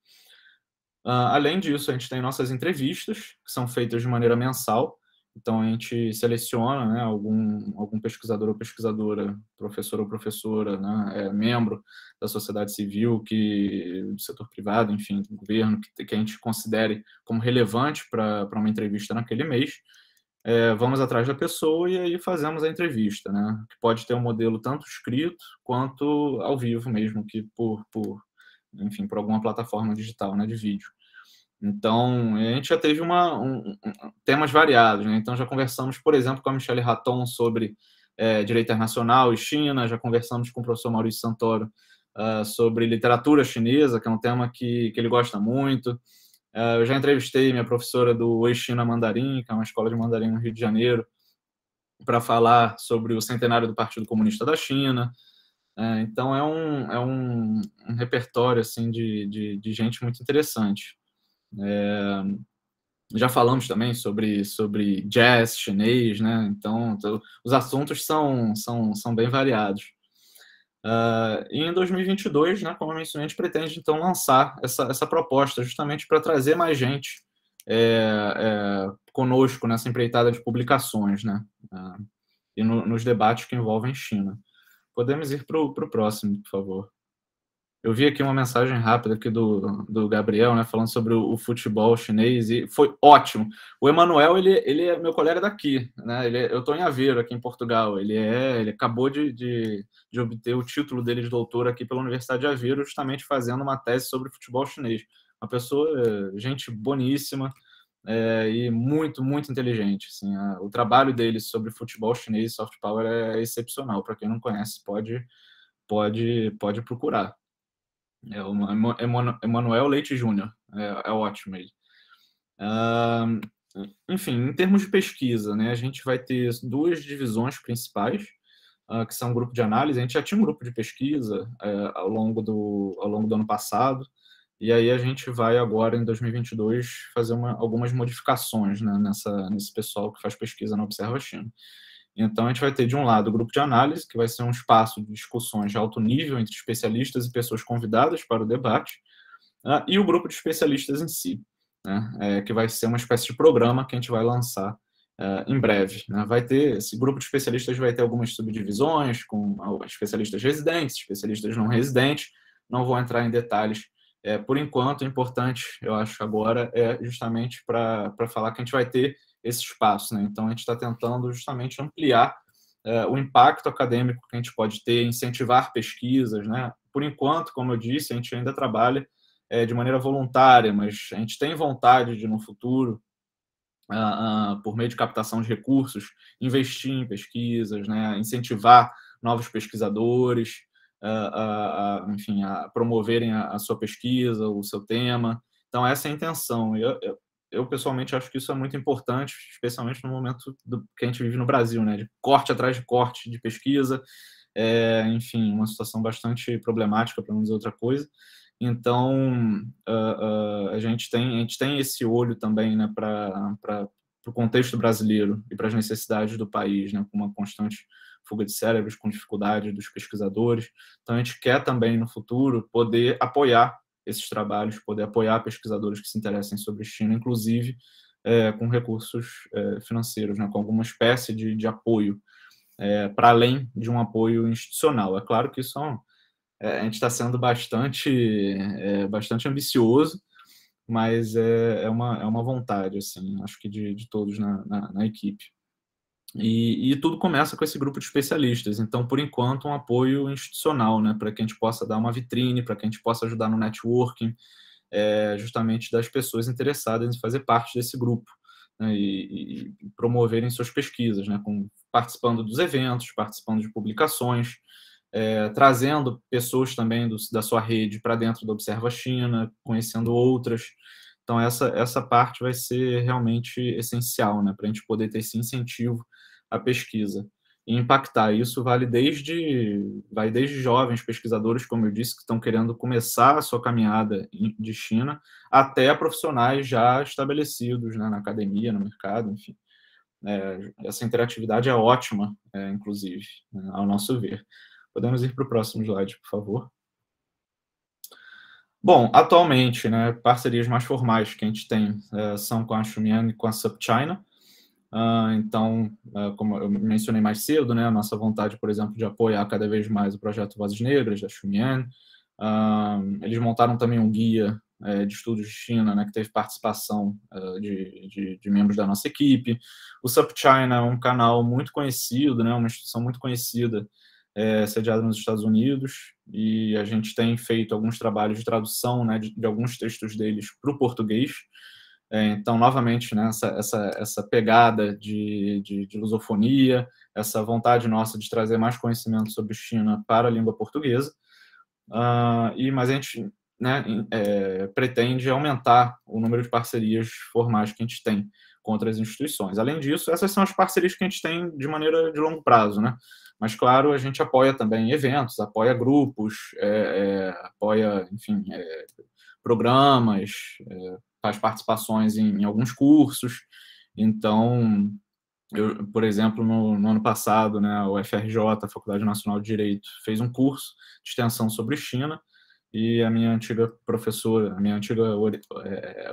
Além disso, a gente tem nossas entrevistas, que são feitas de maneira mensal. Então, a gente seleciona, né, algum pesquisador ou pesquisadora, professor ou professora, né, membro da sociedade civil, do setor privado, enfim, do governo, que a gente considere como relevante para uma entrevista naquele mês. Vamos atrás da pessoa e aí fazemos a entrevista, né? Que pode ter um modelo tanto escrito quanto ao vivo mesmo, que enfim, por alguma plataforma digital, né, de vídeo. Então, a gente já teve temas variados, né? Então, já conversamos, por exemplo, com a Michelle Raton sobre direito internacional e China, já conversamos com o professor Maurício Santoro sobre literatura chinesa, que é um tema que ele gosta muito. Eu já entrevistei minha professora do Oi China Mandarim, que é uma escola de mandarim no Rio de Janeiro, para falar sobre o centenário do Partido Comunista da China. Então, é um repertório assim, de gente muito interessante. Já falamos também sobre jazz chinês, né? Então, os assuntos são bem variados. E em 2022, né, como eu mencionei, a gente pretende, então, lançar essa proposta justamente para trazer mais gente conosco nessa empreitada de publicações, né, e nos debates que envolvem China. Podemos ir para o próximo, por favor. Eu vi aqui uma mensagem rápida aqui do Gabriel, né, falando sobre o futebol chinês, e foi ótimo. O Emanuel, ele é meu colega daqui, né? Eu estou em Aveiro, aqui em Portugal. Ele acabou de obter o título dele de doutor aqui pela Universidade de Aveiro, justamente fazendo uma tese sobre futebol chinês. Uma pessoa, gente boníssima, e muito, muito inteligente. Assim, o trabalho dele sobre futebol chinês e soft power é excepcional. Para quem não conhece, pode procurar. O Emanuel Leite Júnior, é ótimo ele. Enfim, em termos de pesquisa, né, a gente vai ter duas divisões principais, que são um grupo de análise. A gente já tinha um grupo de pesquisa ao longo do ano passado, e aí a gente vai agora, em 2022, fazer algumas modificações, né, nesse pessoal que faz pesquisa na Observa China. Então, a gente vai ter, de um lado, o grupo de análise, que vai ser um espaço de discussões de alto nível entre especialistas e pessoas convidadas para o debate, e o grupo de especialistas em si, né, que vai ser uma espécie de programa que a gente vai lançar em breve, né. Esse grupo de especialistas vai ter algumas subdivisões, com especialistas residentes, especialistas não residentes. Não vou entrar em detalhes por enquanto. O importante, eu acho, agora é justamente para falar que a gente vai ter esse espaço, né? Então, a gente está tentando justamente ampliar o impacto acadêmico que a gente pode ter, incentivar pesquisas, né? Por enquanto, como eu disse, a gente ainda trabalha de maneira voluntária, mas a gente tem vontade de, no futuro, por meio de captação de recursos, investir em pesquisas, né? Incentivar novos pesquisadores, enfim, a promoverem a sua pesquisa, o seu tema. Então, essa é a intenção. Eu pessoalmente acho que isso é muito importante, especialmente no momento que a gente vive no Brasil, né, de corte atrás de corte de pesquisa, enfim, uma situação bastante problemática, para não dizer outra coisa. Então, a gente tem esse olho também, né, para o contexto brasileiro e para as necessidades do país, né, com uma constante fuga de cérebros, com dificuldade dos pesquisadores. Então, a gente quer também, no futuro, poder apoiar esses trabalhos, poder apoiar pesquisadores que se interessem sobre China, inclusive com recursos financeiros, né, com alguma espécie de apoio, para além de um apoio institucional. É claro que isso a gente está sendo bastante ambicioso, mas é uma vontade, assim, acho que de todos na equipe. E tudo começa com esse grupo de especialistas. Então, por enquanto, um apoio institucional, né, para que a gente possa dar uma vitrine, para que a gente possa ajudar no networking, justamente das pessoas interessadas em fazer parte desse grupo, né, e promoverem suas pesquisas, né, participando dos eventos, participando de publicações, trazendo pessoas também da sua rede para dentro do Observa China, conhecendo outras. Então, essa parte vai ser realmente essencial, né, para a gente poder ter esse incentivo à pesquisa e impactar. Isso vai desde jovens pesquisadores, como eu disse, que estão querendo começar a sua caminhada de China, até profissionais já estabelecidos, né, na academia, no mercado, enfim. Essa interatividade é ótima, inclusive, né, ao nosso ver. Podemos ir para o próximo slide, por favor. Bom, atualmente, né, parcerias mais formais que a gente tem são com a Xumian e com a SupChina. Então, como eu mencionei mais cedo, né, a nossa vontade, por exemplo, de apoiar cada vez mais o projeto Vozes Negras, da Xumian. Eles montaram também um guia de estudos de China, né, que teve participação de membros da nossa equipe. O SupChina é um canal muito conhecido, né, uma instituição muito conhecida, sediada nos Estados Unidos, e a gente tem feito alguns trabalhos de tradução, né, de alguns textos deles para o português. Então, novamente, né, essa pegada de lusofonia, essa vontade nossa de trazer mais conhecimento sobre China para a língua portuguesa. Mas a gente, né, pretende aumentar o número de parcerias formais que a gente tem com outras instituições. Além disso, essas são as parcerias que a gente tem de maneira de longo prazo, né? Mas, claro, a gente apoia também eventos, apoia grupos, apoia, enfim, programas, faz participações em alguns cursos. Então, por exemplo, no ano passado, né, o FRJ, a Faculdade Nacional de Direito, fez um curso de extensão sobre China, e a minha antiga professora, a minha antiga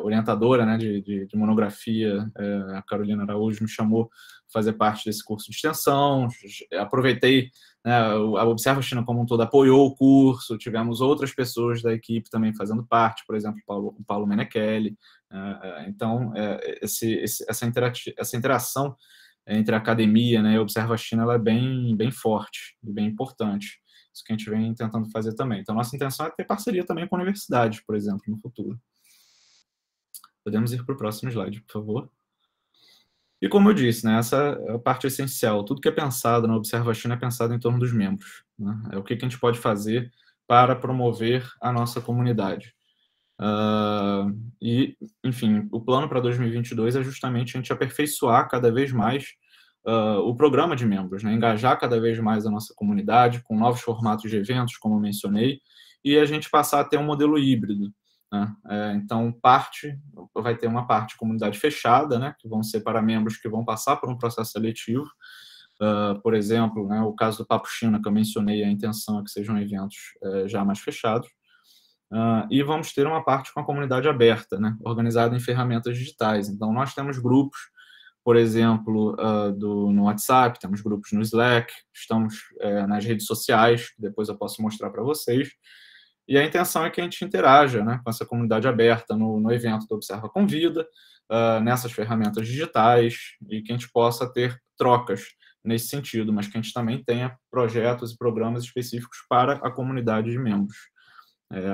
orientadora, né, de monografia, a Carolina Araújo, me chamou para fazer parte desse curso de extensão. Aproveitei, né, a Observa China como um todo apoiou o curso, tivemos outras pessoas da equipe também fazendo parte, por exemplo, o Paulo Menechelli. Então, essa interação entre a academia, né, e a Observa China, ela é bem forte e bem importante. Isso que a gente vem tentando fazer também. Então, nossa intenção é ter parceria também com universidades, por exemplo, no futuro. Podemos ir para o próximo slide, por favor. E como eu disse, né, essa é a parte essencial. Tudo que é pensado na Observa China é pensado em torno dos membros, né? É o que a gente pode fazer para promover a nossa comunidade. E, enfim, o plano para 2022 é justamente a gente aperfeiçoar cada vez mais o programa de membros, né? Engajar cada vez mais a nossa comunidade com novos formatos de eventos, como eu mencionei, e a gente passar a ter um modelo híbrido, né? Então, vai ter uma parte comunidade fechada, né, que vão ser para membros que vão passar por um processo seletivo. Por exemplo, né, o caso do Papo China, que eu mencionei, a intenção é que sejam eventos já mais fechados. E vamos ter uma parte com a comunidade aberta, né, organizada em ferramentas digitais. Então, nós temos grupos, por exemplo, no WhatsApp, temos grupos no Slack, estamos nas redes sociais, que depois eu posso mostrar para vocês. E a intenção é que a gente interaja, né, com essa comunidade aberta no evento do Observa Convida, nessas ferramentas digitais, e que a gente possa ter trocas nesse sentido, mas que a gente também tenha projetos e programas específicos para a comunidade de membros.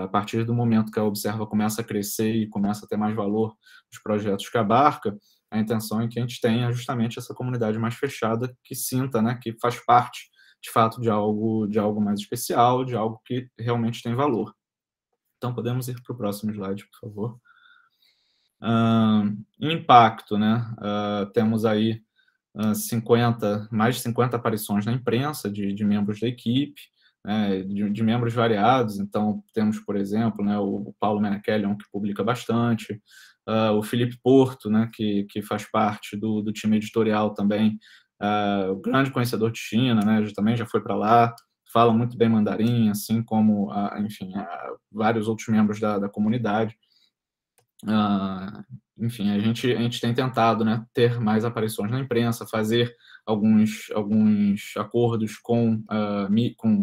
A partir do momento que a Observa começa a crescer e começa a ter mais valor nos projetos que abarca, a intenção é que a gente tenha justamente essa comunidade mais fechada, que sinta, né, que faz parte, de fato, de algo mais especial, de algo que realmente tem valor. Então, podemos ir para o próximo slide, por favor. Impacto, né? Temos aí mais de 50 aparições na imprensa de membros da equipe, né, de membros variados. Então, temos, por exemplo, né, o Paulo Menechelion, que publica bastante, o Felipe Porto, né, que faz parte do time editorial também, o grande conhecedor de China, né, também já foi para lá, fala muito bem mandarim, assim como, enfim, vários outros membros da comunidade. Enfim, a gente tem tentado, né, ter mais aparições na imprensa, fazer alguns acordos com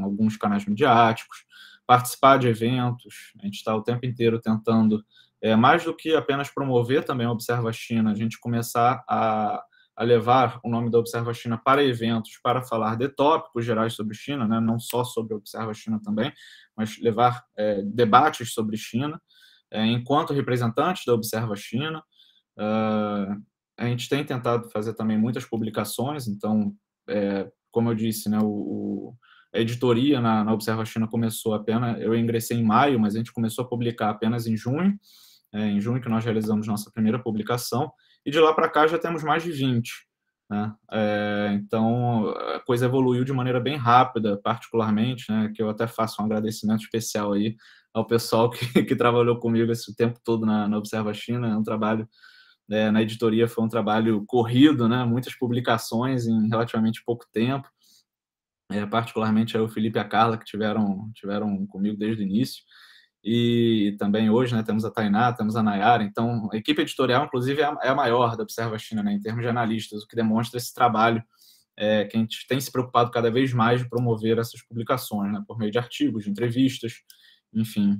alguns canais midiáticos, participar de eventos. A gente está o tempo inteiro tentando, mais do que apenas promover também a Observa China, a gente começar a levar o nome da Observa China para eventos, para falar de tópicos gerais sobre China, né, não só sobre a Observa China também, mas levar debates sobre China. Enquanto representantes da Observa China, a gente tem tentado fazer também muitas publicações. Então, como eu disse, né, a editoria na Observa China começou apenas, eu ingressei em maio, mas a gente começou a publicar apenas em junho que nós realizamos nossa primeira publicação, e de lá para cá já temos mais de 20. Né? Então, a coisa evoluiu de maneira bem rápida, particularmente, né, que eu até faço um agradecimento especial aí ao pessoal que trabalhou comigo esse tempo todo na Observa China. É um trabalho, na editoria foi um trabalho corrido, né, muitas publicações em relativamente pouco tempo, particularmente aí o Felipe e a Carla, que tiveram comigo desde o início. E também hoje, né, temos a Tainá, temos a Nayara. Então, a equipe editorial, inclusive, é a maior da Observa China, né, em termos de analistas, o que demonstra esse trabalho que a gente tem se preocupado cada vez mais de promover essas publicações, né, por meio de artigos, de entrevistas, enfim.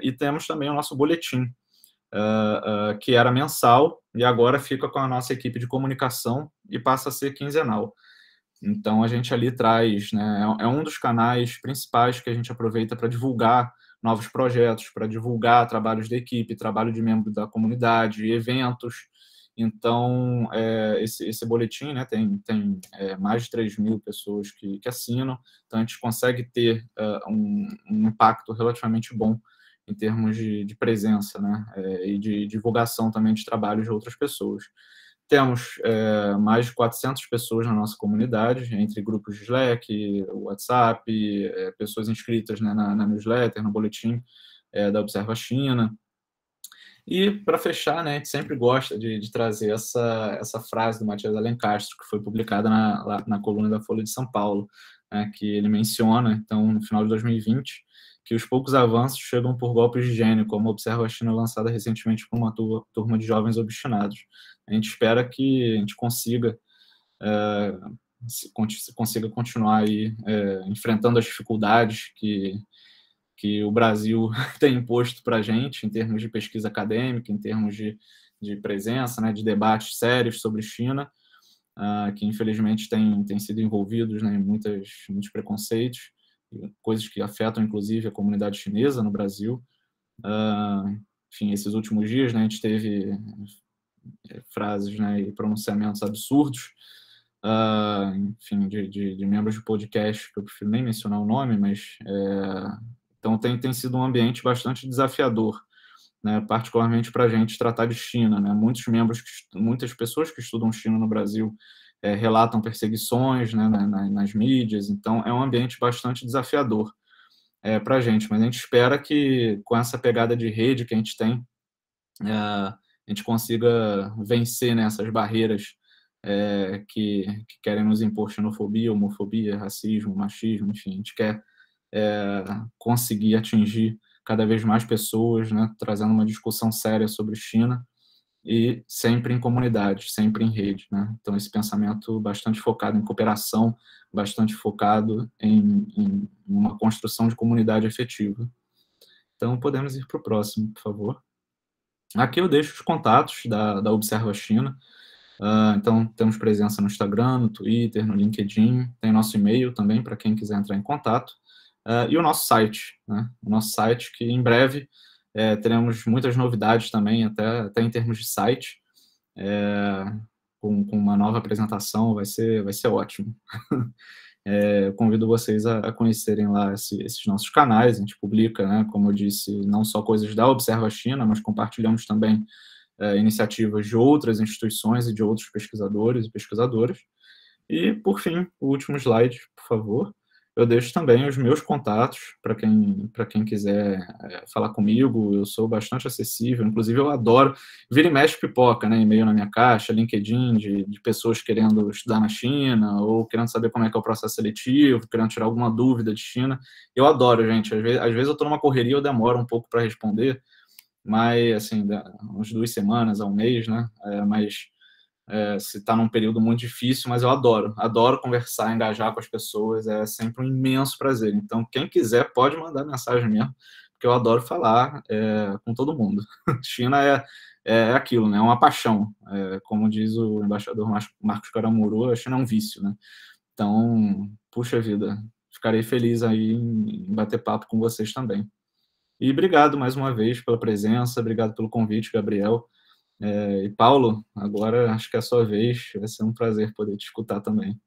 E temos também o nosso boletim, que era mensal e agora fica com a nossa equipe de comunicação e passa a ser quinzenal. Então, a gente ali traz, né, é um dos canais principais que a gente aproveita para divulgar novos projetos, para divulgar trabalhos da equipe, trabalho de membro da comunidade, eventos. Então, esse boletim, né, tem mais de 3.000 pessoas que assinam, então a gente consegue ter um impacto relativamente bom em termos de presença, né, e de divulgação também de trabalhos de outras pessoas. Temos mais de 400 pessoas na nossa comunidade, entre grupos de Slack, WhatsApp, pessoas inscritas, né, na newsletter, no boletim da Observa China. E, para fechar, né, a gente sempre gosta de trazer essa frase do Matias Alencastro, que foi publicada na coluna da Folha de São Paulo, né, que ele menciona, então, no final de 2020, que os poucos avanços chegam por golpes de gênio, como Observa a China, lançada recentemente por uma turma de jovens obstinados. A gente espera que a gente consiga continuar aí, enfrentando as dificuldades que o Brasil tem imposto para a gente, em termos de pesquisa acadêmica, em termos de presença, né, de debates sérios sobre China, que infelizmente têm sido envolvidos, né, em muitos preconceitos, coisas que afetam inclusive a comunidade chinesa no Brasil. Enfim, esses últimos dias, né, a gente teve frases, né, e pronunciamentos absurdos, enfim, de membros de podcast, que eu prefiro nem mencionar o nome, mas então tem sido um ambiente bastante desafiador, né, particularmente para a gente tratar de China, né? Muitas pessoas que estudam China no Brasil relatam perseguições, né, nas mídias. Então é um ambiente bastante desafiador para a gente, mas a gente espera que com essa pegada de rede que a gente tem, a gente consiga vencer nessas barreiras que querem nos impor xenofobia, homofobia, racismo, machismo, enfim, a gente quer conseguir atingir cada vez mais pessoas, né, trazendo uma discussão séria sobre China e sempre em comunidade, sempre em rede, né? Então, esse pensamento bastante focado em cooperação, bastante focado em uma construção de comunidade efetiva. Então, podemos ir para o próximo, por favor. Aqui eu deixo os contatos da Observa China. Então, temos presença no Instagram, no Twitter, no LinkedIn, tem nosso e-mail também para quem quiser entrar em contato. E o nosso site, né? O nosso site, que em breve teremos muitas novidades também, até em termos de site, com uma nova apresentação, vai ser ótimo. Eu convido vocês a conhecerem lá esses nossos canais. A gente publica, né, como eu disse, não só coisas da Observa China, mas compartilhamos também iniciativas de outras instituições e de outros pesquisadores e pesquisadoras. E, por fim, o último slide, por favor. eu deixo também os meus contatos para quem quiser falar comigo. Eu sou bastante acessível, inclusive eu adoro. Vira e mexe pipoca, né? E-mail na minha caixa, LinkedIn, de pessoas querendo estudar na China ou querendo saber como é que é o processo seletivo, querendo tirar alguma dúvida de China. Eu adoro, gente. Às vezes eu estou numa correria, eu demoro um pouco para responder, mas, assim, uns 2 semanas a um mês, né? Mas se está num período muito difícil, mas eu adoro conversar, engajar com as pessoas, é sempre um imenso prazer. Então, quem quiser pode mandar mensagem mesmo, porque eu adoro falar com todo mundo. China é aquilo, né? É uma paixão. Como diz o embaixador Marcos Caramuru, a China é um vício, né? Então, puxa vida, ficarei feliz aí em bater papo com vocês também. E obrigado mais uma vez pela presença, obrigado pelo convite, Gabriel. E Paulo, agora acho que é a sua vez, vai ser um prazer poder te escutar também.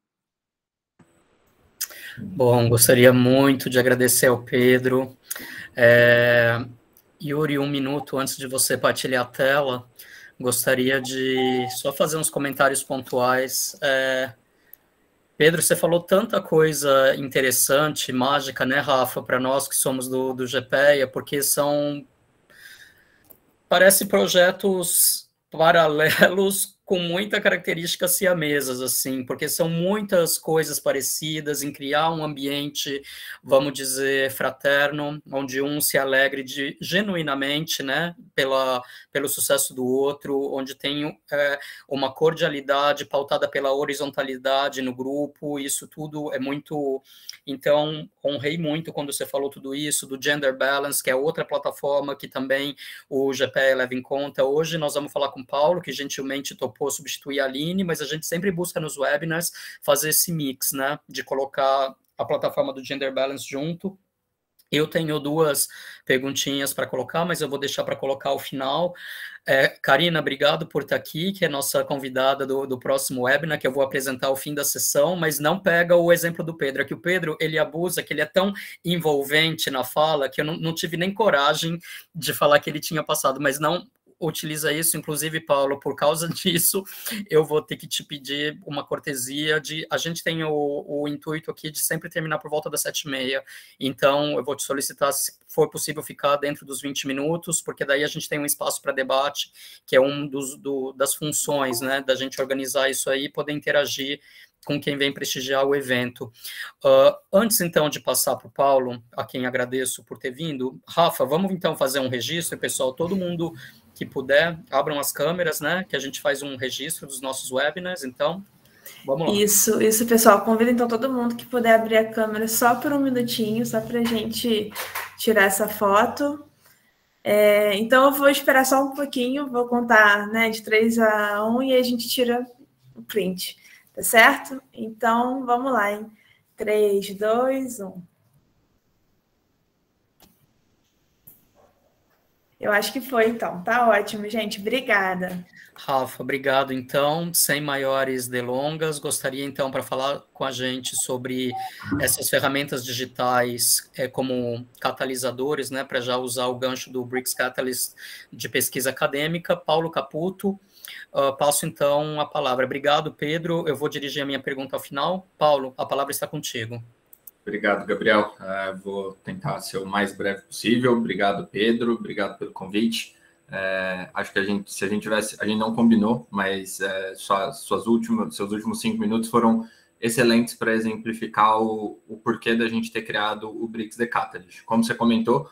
Bom, gostaria muito de agradecer ao Pedro. Yuri, 1 minuto antes de você partilhar a tela, gostaria de só fazer uns comentários pontuais. Pedro, você falou tanta coisa interessante, mágica, né, Rafa, para nós que somos do GPEA, porque parece projetos paralelos com muita característica siamesas, assim, porque são muitas coisas parecidas em criar um ambiente, vamos dizer, fraterno, onde um se alegre genuinamente, né, pelo sucesso do outro, onde tem uma cordialidade pautada pela horizontalidade no grupo. Isso tudo é muito... Então, honrei muito quando você falou tudo isso, do Gender Balance, que é outra plataforma que também o GPEA leva em conta. Hoje nós vamos falar com o Paulo, que gentilmente topou substituir a Aline, mas a gente sempre busca nos webinars fazer esse mix, né, de colocar a plataforma do Gender Balance junto. Eu tenho 2 perguntinhas para colocar, mas eu vou deixar para colocar ao final. Karina, obrigado por estar aqui, que é nossa convidada do próximo webinar, que eu vou apresentar ao fim da sessão, mas não pega o exemplo do Pedro, é que o Pedro, ele abusa, que ele é tão envolvente na fala, que eu não tive nem coragem de falar que ele tinha passado, mas não utiliza isso. Inclusive, Paulo, por causa disso, eu vou ter que te pedir uma cortesia a gente tem o intuito aqui de sempre terminar por volta das 7h30, então eu vou te solicitar, se for possível, ficar dentro dos 20 minutos, porque daí a gente tem um espaço para debate, que é das funções, né, da gente organizar isso aí e poder interagir com quem vem prestigiar o evento. Antes, então, de passar para o Paulo, a quem agradeço por ter vindo, Rafa, vamos então fazer um registro, pessoal, todo mundo que puder, abram as câmeras, né, que a gente faz um registro dos nossos webinars, então, vamos lá. Isso, pessoal, convido então todo mundo que puder abrir a câmera só por 1 minutinho, só para a gente tirar essa foto. Então, eu vou esperar só um pouquinho, vou contar, né, de 3 a 1 e aí a gente tira o print, tá certo? Então, vamos lá, hein? 3, 2, 1. Eu acho que foi, então. Tá ótimo, gente. Obrigada. Rafa, obrigado. Então, sem maiores delongas, gostaria, então, para falar com a gente sobre essas ferramentas digitais como catalisadores, né, para já usar o gancho do Bricks Catalyst de pesquisa acadêmica, Paulo Caputo. Passo, então, a palavra. Obrigado, Pedro. Eu vou dirigir a minha pergunta ao final. Paulo, a palavra está contigo. Obrigado, Gabriel. Vou tentar ser o mais breve possível. Obrigado, Pedro. Obrigado pelo convite. Acho que a gente não combinou, mas seus últimos 5 minutos foram excelentes para exemplificar o porquê da gente ter criado o Bricks The Catalyst. Como você comentou,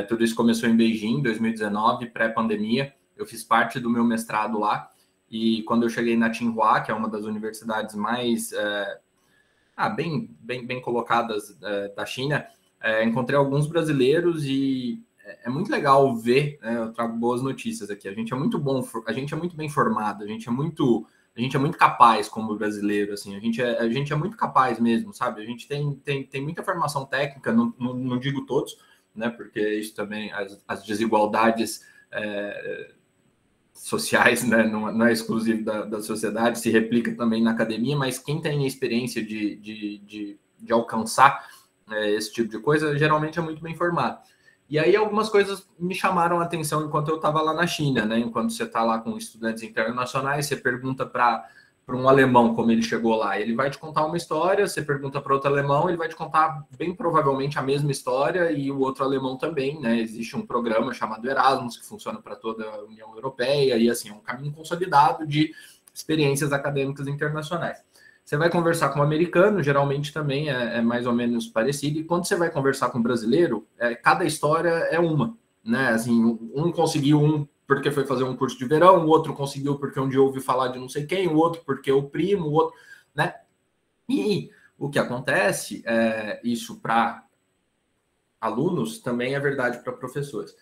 tudo isso começou em Beijing, 2019, pré-pandemia. Eu fiz parte do meu mestrado lá, e quando eu cheguei na Tsinghua, que é uma das universidades mais bem colocadas da China, encontrei alguns brasileiros e é muito legal ver, né, eu trago boas notícias aqui. A gente é muito bem formado, a gente é muito capaz como brasileiro, assim, a gente é muito capaz mesmo, sabe? A gente tem muita formação técnica, não digo todos, né, porque isso também, as desigualdades sociais, né, não é exclusivo da sociedade, se replica também na academia, mas quem tem a experiência de alcançar esse tipo de coisa, geralmente é muito bem formado. E aí algumas coisas me chamaram a atenção enquanto eu estava lá na China, né? Enquanto você está lá com estudantes internacionais, você pergunta para um alemão como ele chegou lá? Ele vai te contar uma história, você pergunta para outro alemão, ele vai te contar bem provavelmente a mesma história, e o outro alemão também, né? Existe um programa chamado Erasmus, que funciona para toda a União Europeia, e assim, é um caminho consolidado de experiências acadêmicas internacionais. Você vai conversar com um americano, geralmente também é mais ou menos parecido, e quando você vai conversar com um brasileiro, cada história é uma, né? Assim, um conseguiu porque foi fazer um curso de verão, o outro conseguiu porque um dia ouviu falar de não sei quem, o outro porque o primo, o outro, né? E o que acontece, isso para alunos também é verdade para professores.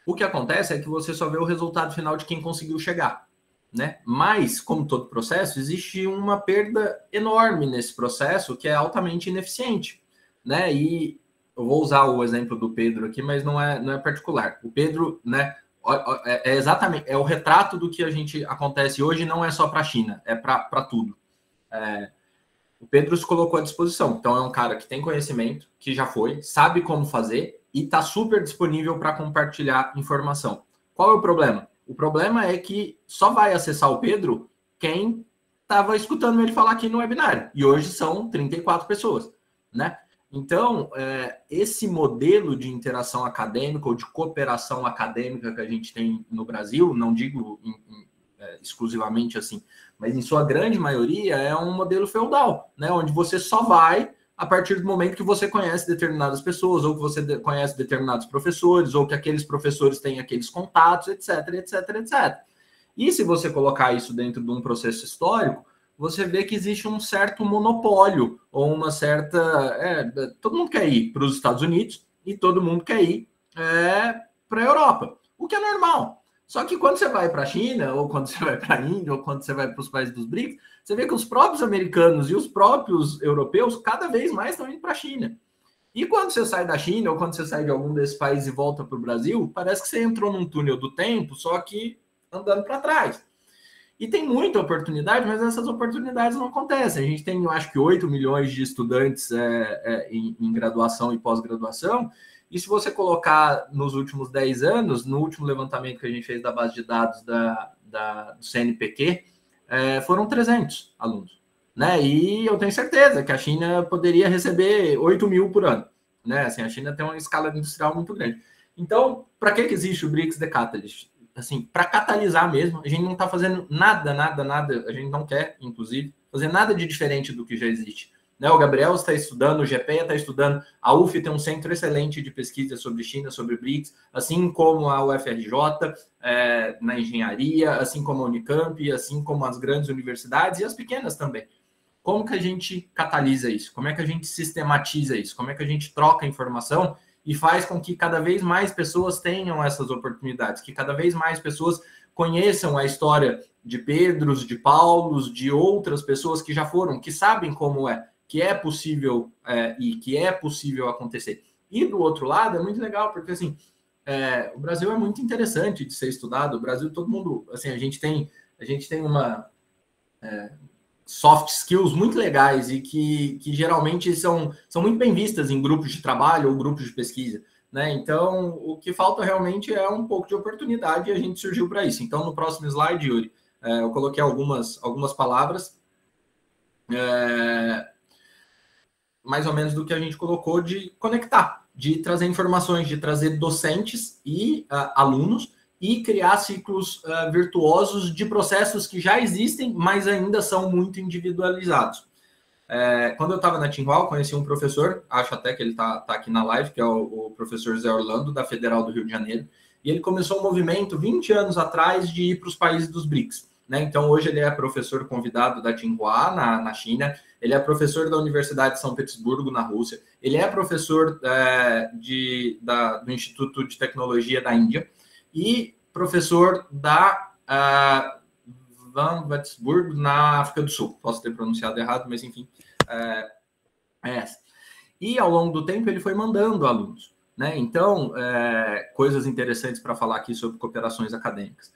O que acontece é que você só vê o resultado final de quem conseguiu chegar, né? Mas, como todo processo, existe uma perda enorme nesse processo que é altamente ineficiente, né? E eu vou usar o exemplo do Pedro aqui, mas não é particular. O Pedro, né? Exatamente, o retrato do que a gente acontece hoje, não é só para a China, é para tudo. O Pedro se colocou à disposição, então é um cara que tem conhecimento, que já foi, sabe como fazer e está super disponível para compartilhar informação. Qual é o problema? O problema é que só vai acessar o Pedro quem estava escutando ele falar aqui no webinário, e hoje são 34 pessoas, né? Então, esse modelo de interação acadêmica ou de cooperação acadêmica que a gente tem no Brasil, não digo exclusivamente assim, mas em sua grande maioria é um modelo feudal, né? Onde você só vai a partir do momento que você conhece determinadas pessoas, ou que você conhece determinados professores, ou que aqueles professores têm aqueles contatos, etc, etc, etc. E se você colocar isso dentro de um processo histórico, você vê que existe um certo monopólio, ou uma certa... todo mundo quer ir para os Estados Unidos e todo mundo quer ir para a Europa, o que é normal. Só que quando você vai para a China, ou quando você vai para a Índia, ou quando você vai para os países dos BRICS, você vê que os próprios americanos e os próprios europeus cada vez mais estão indo para a China. E quando você sai da China, ou quando você sai de algum desses países e volta para o Brasil, parece que você entrou num túnel do tempo, só que andando para trás. E tem muita oportunidade, mas essas oportunidades não acontecem. A gente tem, eu acho que 8 milhões de estudantes em graduação e pós-graduação, e se você colocar nos últimos 10 anos, no último levantamento que a gente fez da base de dados do CNPq, foram 300 alunos, né? E eu tenho certeza que a China poderia receber 8 mil por ano, né? Assim, a China tem uma escala industrial muito grande. Então, para que existe o BRICS The Catalyst? Assim, para catalisar mesmo, a gente não está fazendo nada, a gente não quer, inclusive, fazer nada de diferente do que já existe. Né? O Gabriel está estudando, o GPEA está estudando, a UF tem um centro excelente de pesquisa sobre China, sobre BRICS, assim como a UFRJ, na engenharia, assim como a Unicamp, assim como as grandes universidades e as pequenas também. Como que a gente catalisa isso? Como é que a gente sistematiza isso? Como é que a gente troca informação e faz com que cada vez mais pessoas tenham essas oportunidades, que cada vez mais pessoas conheçam a história de Pedros, de Paulos, de outras pessoas que já foram, que sabem como que é possível e que é possível acontecer. E do outro lado, é muito legal, porque assim, o Brasil é muito interessante de ser estudado, o Brasil, todo mundo, assim, a gente tem uma... soft skills muito legais e que geralmente são muito bem vistas em grupos de trabalho ou grupos de pesquisa, né? Então, o que falta realmente é um pouco de oportunidade e a gente surgiu para isso. Então, no próximo slide, Yuri, eu coloquei algumas palavras, mais ou menos do que a gente colocou de conectar, de trazer informações, de trazer docentes e alunos, e criar ciclos virtuosos de processos que já existem, mas ainda são muito individualizados. Quando eu estava na Tsinghua, conheci um professor, acho até que ele está aqui na live, que é o professor Zé Orlando, da Federal do Rio de Janeiro, e ele começou um movimento 20 anos atrás de ir para os países dos BRICS. Né? Então, hoje ele é professor convidado da Tsinghua, na China, ele é professor da Universidade de São Petersburgo, na Rússia, ele é professor do Instituto de Tecnologia da Índia, e professor da Van Watsburg, na África do Sul. Posso ter pronunciado errado, mas enfim. E ao longo do tempo ele foi mandando alunos. Né? Então, coisas interessantes para falar aqui sobre cooperações acadêmicas.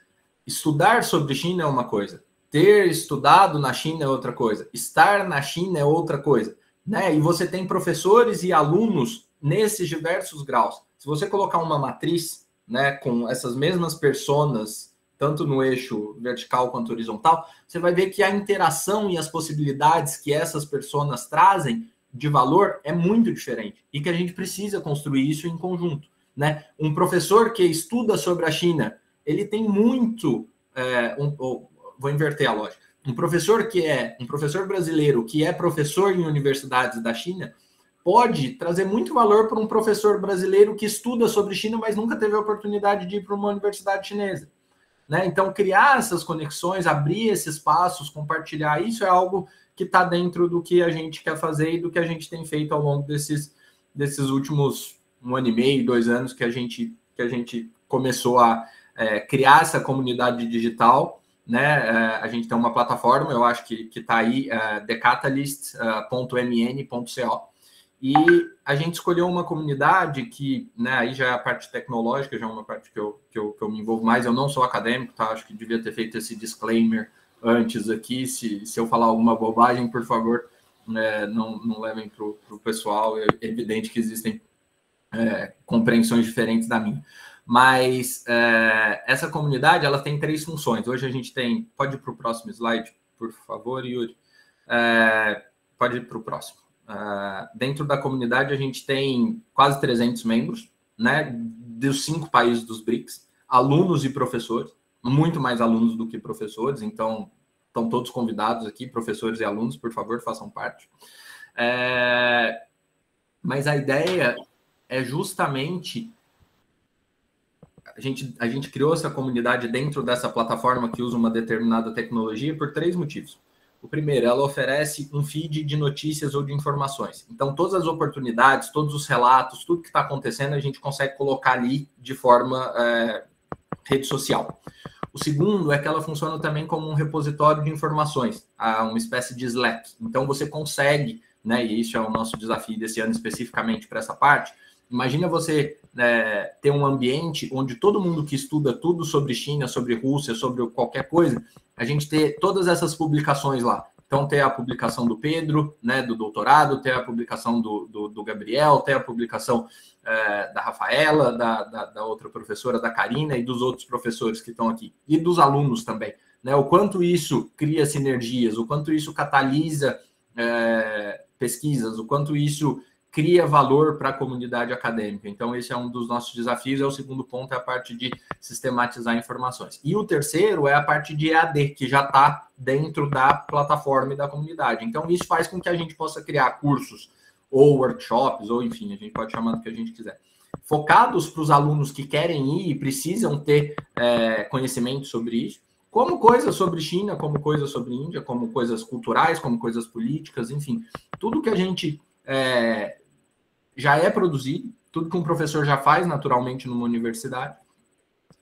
Estudar sobre China é uma coisa. Ter estudado na China é outra coisa. Estar na China é outra coisa. Né? E você tem professores e alunos nesses diversos graus. Se você colocar uma matriz, né, com essas mesmas personas tanto no eixo vertical quanto horizontal, você vai ver que a interação e as possibilidades que essas personas trazem de valor é muito diferente e que a gente precisa construir isso em conjunto, né? Um professor que estuda sobre a China, ele tem muito... vou inverter a lógica. Um professor brasileiro que é professor em universidades da China pode trazer muito valor para um professor brasileiro que estuda sobre China, mas nunca teve a oportunidade de ir para uma universidade chinesa, né? Então, criar essas conexões, abrir esses espaços, compartilhar, isso é algo que está dentro do que a gente quer fazer e do que a gente tem feito ao longo desses últimos 1 ano e meio, 2 anos que a gente começou a criar essa comunidade digital, né? A gente tem uma plataforma, eu acho que está aí, thecatalyst.mn.co, e a gente escolheu uma comunidade que, né, aí já é a parte tecnológica, já é uma parte que eu me envolvo mais. Eu não sou acadêmico, tá? Acho que devia ter feito esse disclaimer antes aqui. Se eu falar alguma bobagem, por favor, não levem para o pessoal. É evidente que existem compreensões diferentes da minha. Mas essa comunidade, ela tem 3 funções. Hoje a gente tem... Pode ir para o próximo slide, por favor, Yuri. Pode ir para o próximo. Dentro da comunidade, a gente tem quase 300 membros, né, dos 5 países dos BRICS, alunos e professores, muito mais alunos do que professores, então estão todos convidados aqui, professores e alunos, por favor, façam parte. Mas a ideia é justamente... A gente criou essa comunidade dentro dessa plataforma que usa uma determinada tecnologia por 3 motivos. O primeiro, ela oferece um feed de notícias ou de informações. Então, todas as oportunidades, todos os relatos, tudo que está acontecendo, a gente consegue colocar ali de forma rede social. O segundo é que ela funciona também como um repositório de informações, uma espécie de Slack. Então, você consegue, né, e isso é o nosso desafio desse ano especificamente para essa parte, imagina você ter um ambiente onde todo mundo que estuda tudo sobre China, sobre Rússia, sobre qualquer coisa, a gente ter todas essas publicações lá. Então, ter a publicação do Pedro, né, do doutorado, ter a publicação do Gabriel, ter a publicação da Rafaela, da outra professora, da Karina, e dos outros professores que estão aqui. E dos alunos também, né? O quanto isso cria sinergias, o quanto isso catalisa pesquisas, o quanto isso cria valor para a comunidade acadêmica. Então, esse é um dos nossos desafios. O segundo ponto é a parte de sistematizar informações. E o terceiro é a parte de EAD, que já está dentro da plataforma e da comunidade. Então, isso faz com que a gente possa criar cursos ou workshops, ou enfim, a gente pode chamar do que a gente quiser, focados para os alunos que querem ir e precisam ter conhecimento sobre isso, como coisas sobre China, como coisas sobre Índia, como coisas culturais, como coisas políticas, enfim, tudo que a gente... já é produzido, tudo que um professor já faz naturalmente numa universidade,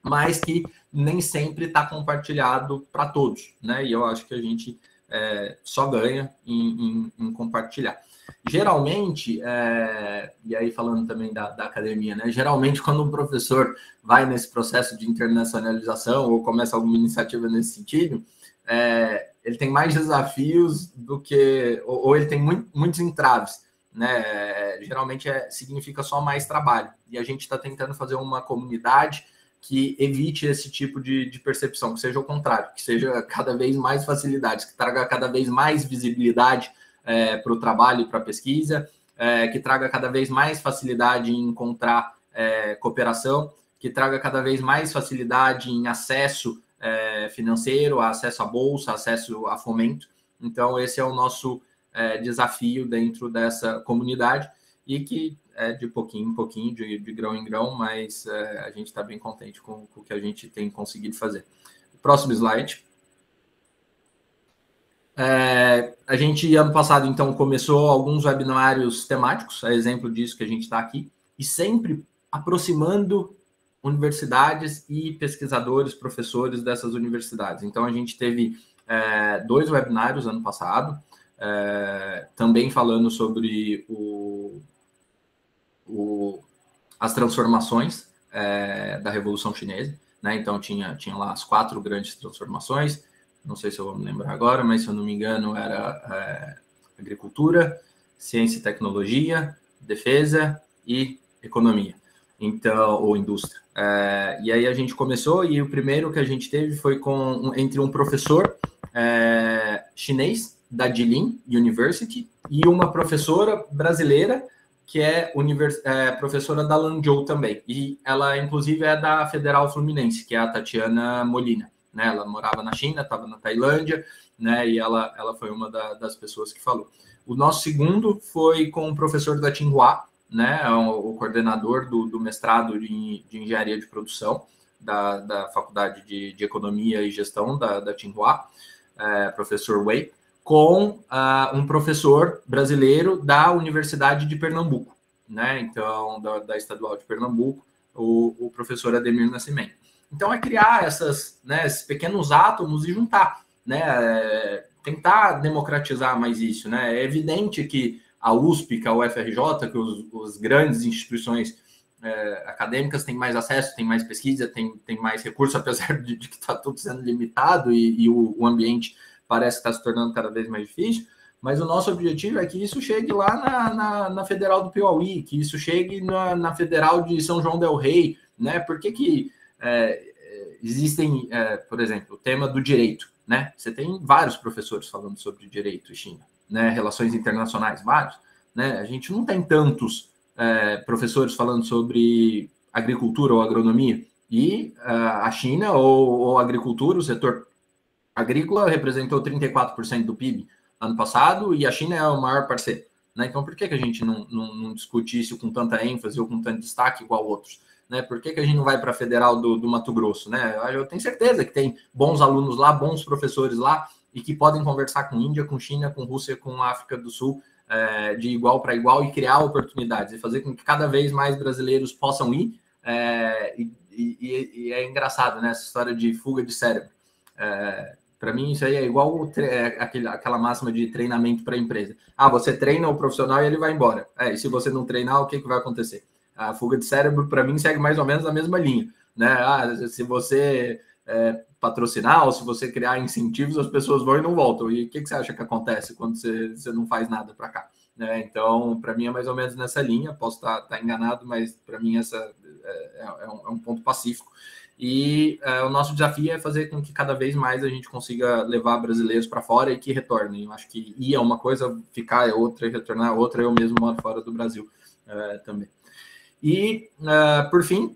mas que nem sempre está compartilhado para todos, né? E eu acho que a gente só ganha em compartilhar. Geralmente, e aí falando também da academia, né? Geralmente, quando um professor vai nesse processo de internacionalização ou começa alguma iniciativa nesse sentido, ele tem mais desafios do que... ou ele tem muitos entraves, né? Geralmente significa só mais trabalho. E a gente está tentando fazer uma comunidade que evite esse tipo de percepção, que seja o contrário, que seja cada vez mais facilidades, que traga cada vez mais visibilidade para o trabalho e para a pesquisa, que traga cada vez mais facilidade em encontrar cooperação, que traga cada vez mais facilidade em acesso financeiro, acesso à bolsa, acesso a fomento. Então, esse é o nosso desafio dentro dessa comunidade e que é de pouquinho em pouquinho, de grão em grão, mas a gente está bem contente com o que a gente tem conseguido fazer. Próximo slide. A gente, ano passado, então, começou alguns webinários temáticos, é exemplo disso que a gente está aqui, e sempre aproximando universidades e pesquisadores, professores dessas universidades. Então, a gente teve 2 webinários ano passado, também falando sobre as transformações da Revolução Chinesa, né? Então, tinha lá as 4 grandes transformações, não sei se eu vou me lembrar agora, mas se eu não me engano era agricultura, ciência e tecnologia, defesa e economia. então, ou indústria. E aí a gente começou, e o primeiro que a gente teve foi entre um professor chinês da Jilin University e uma professora brasileira que é professora da Lanzhou também. E ela, inclusive, é da Federal Fluminense, que é a Tatiana Molina. Né? Ela morava na China, estava na Tailândia, né? E ela foi uma das pessoas que falou. O nosso segundo foi com o professor da Tsinghua, né? O coordenador do mestrado de Engenharia de Produção da Faculdade de Economia e Gestão da Tsinghua, professor Wei, com um professor brasileiro da Universidade de Pernambuco, né? Então, da Estadual de Pernambuco, o professor Ademir Nascimento. Então, é criar esses pequenos átomos e juntar, né? Tentar democratizar mais isso, né? É evidente que a USP, que a UFRJ, que as grandes instituições acadêmicas têm mais acesso, têm mais pesquisa, têm mais recurso, apesar de que está tudo sendo limitado e o ambiente parece que está se tornando cada vez mais difícil, mas o nosso objetivo é que isso chegue lá na Federal do Piauí, que isso chegue na Federal de São João del Rei, né? Por que existem, por exemplo, o tema do direito, né? Você tem vários professores falando sobre direito e China, né? Relações internacionais, vários, né? A gente não tem tantos professores falando sobre agricultura ou agronomia, e a China ou agricultura, o setor agrícola representou 34% do PIB ano passado, e a China é o maior parceiro, né? Então, por que a gente não discute isso com tanta ênfase ou com tanto destaque igual outros? Né? Por que a gente não vai para a Federal do Mato Grosso? Né? Eu tenho certeza que tem bons alunos lá, bons professores lá, e que podem conversar com Índia, com China, com Rússia, com África do Sul, de igual para igual, e criar oportunidades, e fazer com que cada vez mais brasileiros possam ir. E é engraçado, né? Essa história de fuga de cérebro. Para mim, isso aí é igual aquela máxima de treinamento para a empresa. Você treina o profissional e ele vai embora. E se você não treinar, o que vai acontecer? A fuga de cérebro, para mim, segue mais ou menos a mesma linha. Né? Se você patrocinar ou se você criar incentivos, as pessoas vão e não voltam. E o que você acha que acontece quando você não faz nada para cá? Né? Então, para mim, é mais ou menos nessa linha. Posso estar enganado, mas para mim essa é um ponto pacífico. E o nosso desafio é fazer com que cada vez mais a gente consiga levar brasileiros para fora e que retornem. Eu acho que ir é uma coisa, ficar é outra, e retornar é outra. Eu mesmo moro fora do Brasil também. E, por fim,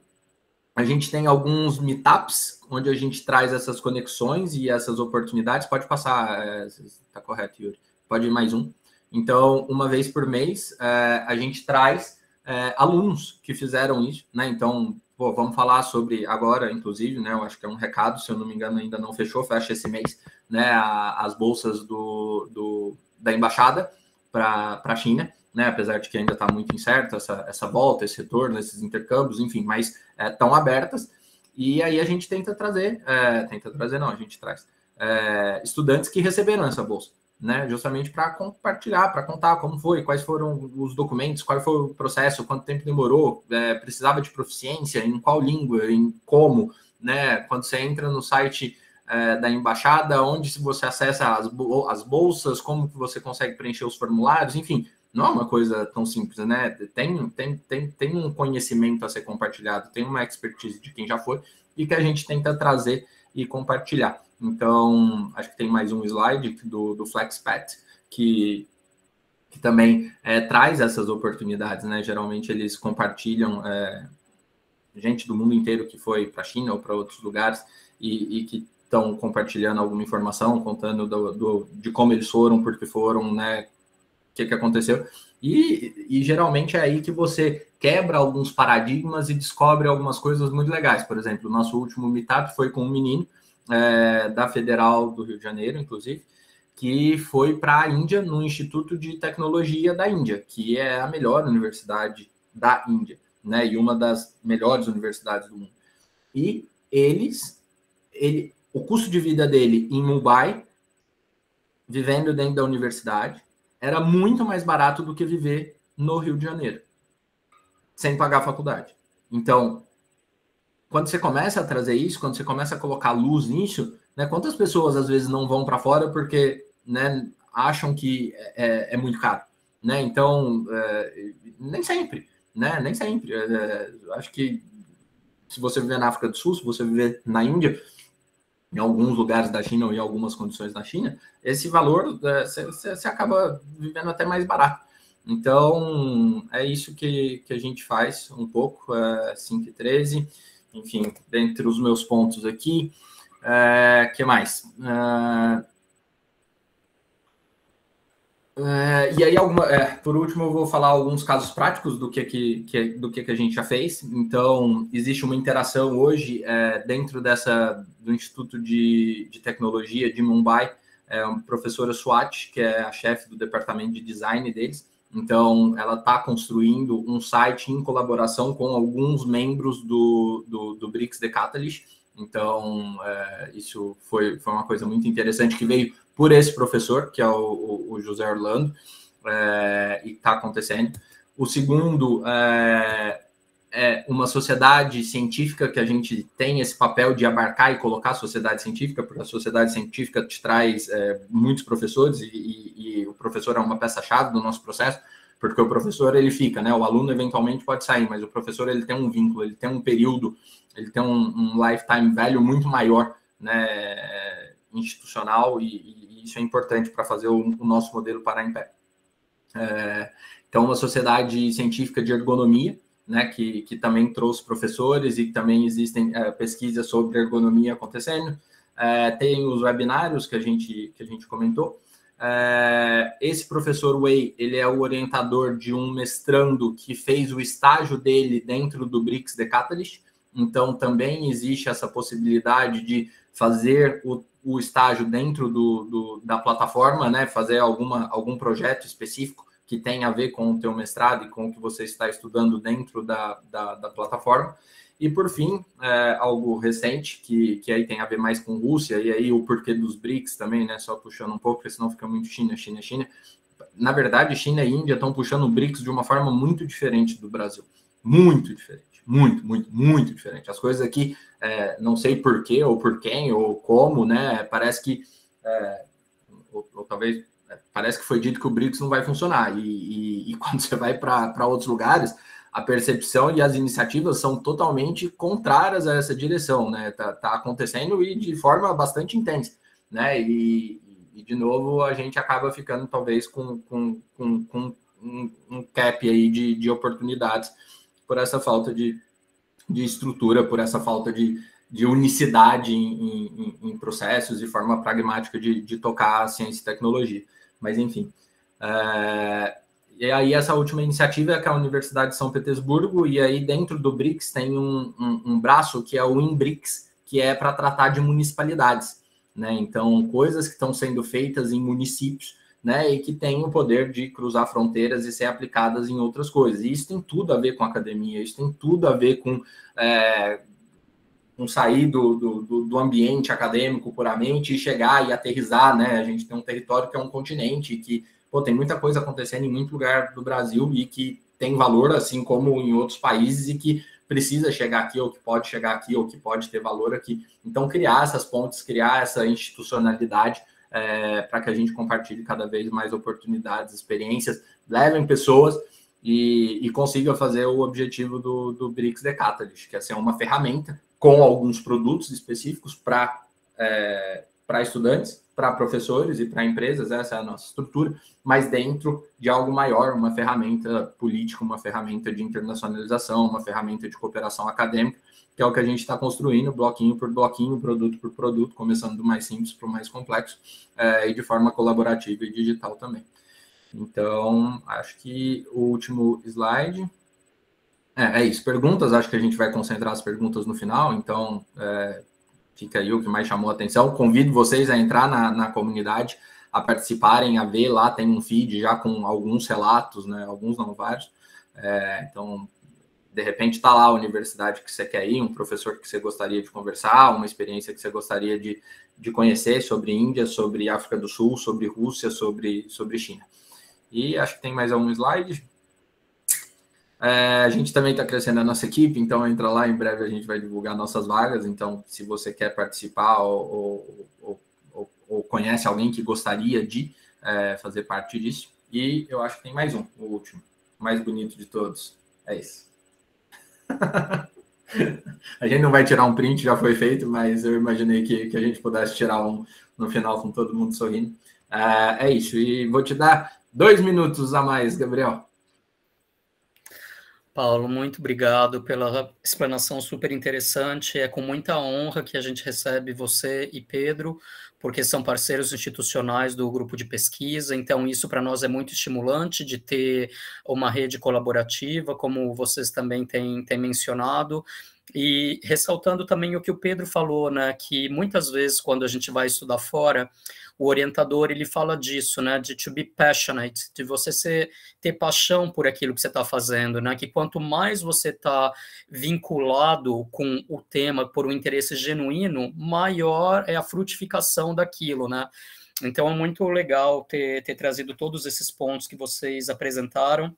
a gente tem alguns meetups onde a gente traz essas conexões e essas oportunidades. Pode passar, está correto, Yuri. Pode ir mais um. Então, uma vez por mês, a gente traz alunos que fizeram isso, né? Então, vamos falar sobre agora, inclusive, né? Eu acho que é um recado, se eu não me engano, ainda não fechou, fecha esse mês, né? As bolsas da embaixada para a China, né? Apesar de que ainda está muito incerto essa volta, esse retorno, esses intercâmbios, enfim, mas estão abertas. E aí a gente tenta trazer, a gente traz estudantes que receberam essa bolsa, né? Justamente para compartilhar, para contar como foi, quais foram os documentos, qual foi o processo, quanto tempo demorou, precisava de proficiência, em qual língua, em como, né? Quando você entra no site da embaixada, onde você acessa as bolsas, como que você consegue preencher os formulários, enfim, não é uma coisa tão simples, né? Tem um conhecimento a ser compartilhado, tem uma expertise de quem já foi e que a gente tenta trazer e compartilhar. Então, acho que tem mais um slide do FlexPath, que também traz essas oportunidades, né? Geralmente eles compartilham gente do mundo inteiro que foi para a China ou para outros lugares e que estão compartilhando alguma informação, contando de como eles foram, por que foram, né? O que aconteceu. E geralmente é aí que você quebra alguns paradigmas e descobre algumas coisas muito legais. Por exemplo, o nosso último meetup foi com um menino da Federal do Rio de Janeiro, inclusive, que foi para a Índia, no Instituto de Tecnologia da Índia, que é a melhor universidade da Índia, né? E uma das melhores universidades do mundo. E o custo de vida dele em Mumbai, vivendo dentro da universidade, era muito mais barato do que viver no Rio de Janeiro, sem pagar a faculdade. Então, quando você começa a trazer isso, quando você começa a colocar luz nisso, né, quantas pessoas às vezes não vão para fora porque, né, acham que é muito caro, né? Então, nem sempre, né? Nem sempre. Acho que se você viver na África do Sul, se você viver na Índia, em alguns lugares da China ou em algumas condições da China, esse valor você acaba vivendo até mais barato. Então, é isso que a gente faz um pouco, 5 e 13. Enfim, dentre os meus pontos aqui, que mais? E aí, por último, eu vou falar alguns casos práticos do que a gente já fez. Então, existe uma interação hoje dentro do Instituto de Tecnologia de Mumbai, uma professora Swati, que é a chefe do departamento de design deles. Então, ela está construindo um site em colaboração com alguns membros do BRICS The Catalyst. Então, isso foi uma coisa muito interessante que veio por esse professor, que é o José Orlando, e está acontecendo. O segundo é uma sociedade científica, que a gente tem esse papel de abarcar e colocar a sociedade científica, porque a sociedade científica te traz muitos professores, e o professor é uma peça-chave do nosso processo, porque o professor, ele fica, né? O aluno, eventualmente, pode sair, mas o professor, ele tem um vínculo, ele tem um período, ele tem um lifetime value muito maior, né, institucional, e isso é importante para fazer o nosso modelo parar em pé. Então, uma sociedade científica de ergonomia, né, que também trouxe professores, e também existem pesquisas sobre ergonomia acontecendo. Tem os webinários que a gente comentou. Esse professor Wei, ele é o orientador de um mestrando que fez o estágio dele dentro do BRICS The Catalyst. Então, também existe essa possibilidade de fazer o estágio dentro da plataforma, né? Fazer algum projeto específico que tem a ver com o teu mestrado e com o que você está estudando dentro da plataforma. E, por fim, algo recente, que aí tem a ver mais com Rússia, e aí o porquê dos BRICS também, né? Só puxando um pouco, porque senão fica muito China. Na verdade, China e Índia estão puxando o BRICS de uma forma muito diferente do Brasil. Muito diferente. Muito diferente. As coisas aqui, não sei por quê, ou por quem, ou como, né? Parece que, ou talvez, parece que foi dito que o BRICS não vai funcionar. E quando você vai para outros lugares, a percepção e as iniciativas são totalmente contrárias a essa direção, né? Tá acontecendo, e de forma bastante intensa, né? E de novo, a gente acaba ficando, talvez, com um cap aí de oportunidades, por essa falta de estrutura, por essa falta de unicidade em processos, de forma pragmática de tocar a ciência e tecnologia. Mas, enfim. E aí, essa última iniciativa é que a Universidade de São Petersburgo, e aí dentro do BRICS tem um braço que é o INBRICS, que é para tratar de municipalidades, né? Então, coisas que estão sendo feitas em municípios, né, e que tem o poder de cruzar fronteiras e ser aplicadas em outras coisas. E isso tem tudo a ver com academia, isso tem tudo a ver com sair do ambiente acadêmico puramente e chegar e aterrissar, né? A gente tem um território que é um continente, que tem muita coisa acontecendo em muito lugar do Brasil e que tem valor, assim como em outros países, e que precisa chegar aqui, ou que pode chegar aqui, ou que pode ter valor aqui. Então, criar essas pontes, criar essa institucionalidade, para que a gente compartilhe cada vez mais oportunidades, experiências, levem pessoas e consiga fazer o objetivo do BRICS The Catalyst, que é ser uma ferramenta com alguns produtos específicos para estudantes, para professores e para empresas. Essa é a nossa estrutura, mas dentro de algo maior, uma ferramenta política, uma ferramenta de internacionalização, uma ferramenta de cooperação acadêmica, que é o que a gente está construindo, bloquinho por bloquinho, produto por produto, começando do mais simples para o mais complexo, e de forma colaborativa e digital também. Então, acho que o último slide é isso. Perguntas, acho que a gente vai concentrar as perguntas no final, então fica aí o que mais chamou a atenção. Convido vocês a entrar na comunidade, a participarem, a ver, lá tem um feed já com alguns relatos, né? Alguns não, vários. Então, de repente está lá a universidade que você quer ir, um professor que você gostaria de conversar, uma experiência que você gostaria de conhecer sobre Índia, sobre África do Sul, sobre Rússia, sobre China. E acho que tem mais algum slide. A gente também está crescendo a nossa equipe, então entra lá, em breve a gente vai divulgar nossas vagas. Então, se você quer participar ou conhece alguém que gostaria de fazer parte disso. E eu acho que tem mais um, o último, mais bonito de todos. É isso. A gente não vai tirar um print, já foi feito, mas eu imaginei que a gente pudesse tirar um no final com todo mundo sorrindo. É isso, e vou te dar 2 minutos a mais, Gabriel. Paulo, muito obrigado pela explanação super interessante. É com muita honra que a gente recebe você e Pedro, porque são parceiros institucionais do grupo de pesquisa, então isso para nós é muito estimulante de ter uma rede colaborativa, como vocês também têm mencionado. E ressaltando também o que o Pedro falou, né, que muitas vezes quando a gente vai estudar fora, o orientador ele fala disso, né, de to be passionate, de você ter paixão por aquilo que você está fazendo, né, que quanto mais você está vinculado com o tema por um interesse genuíno, maior é a frutificação daquilo, né. Então é muito legal ter trazido todos esses pontos que vocês apresentaram.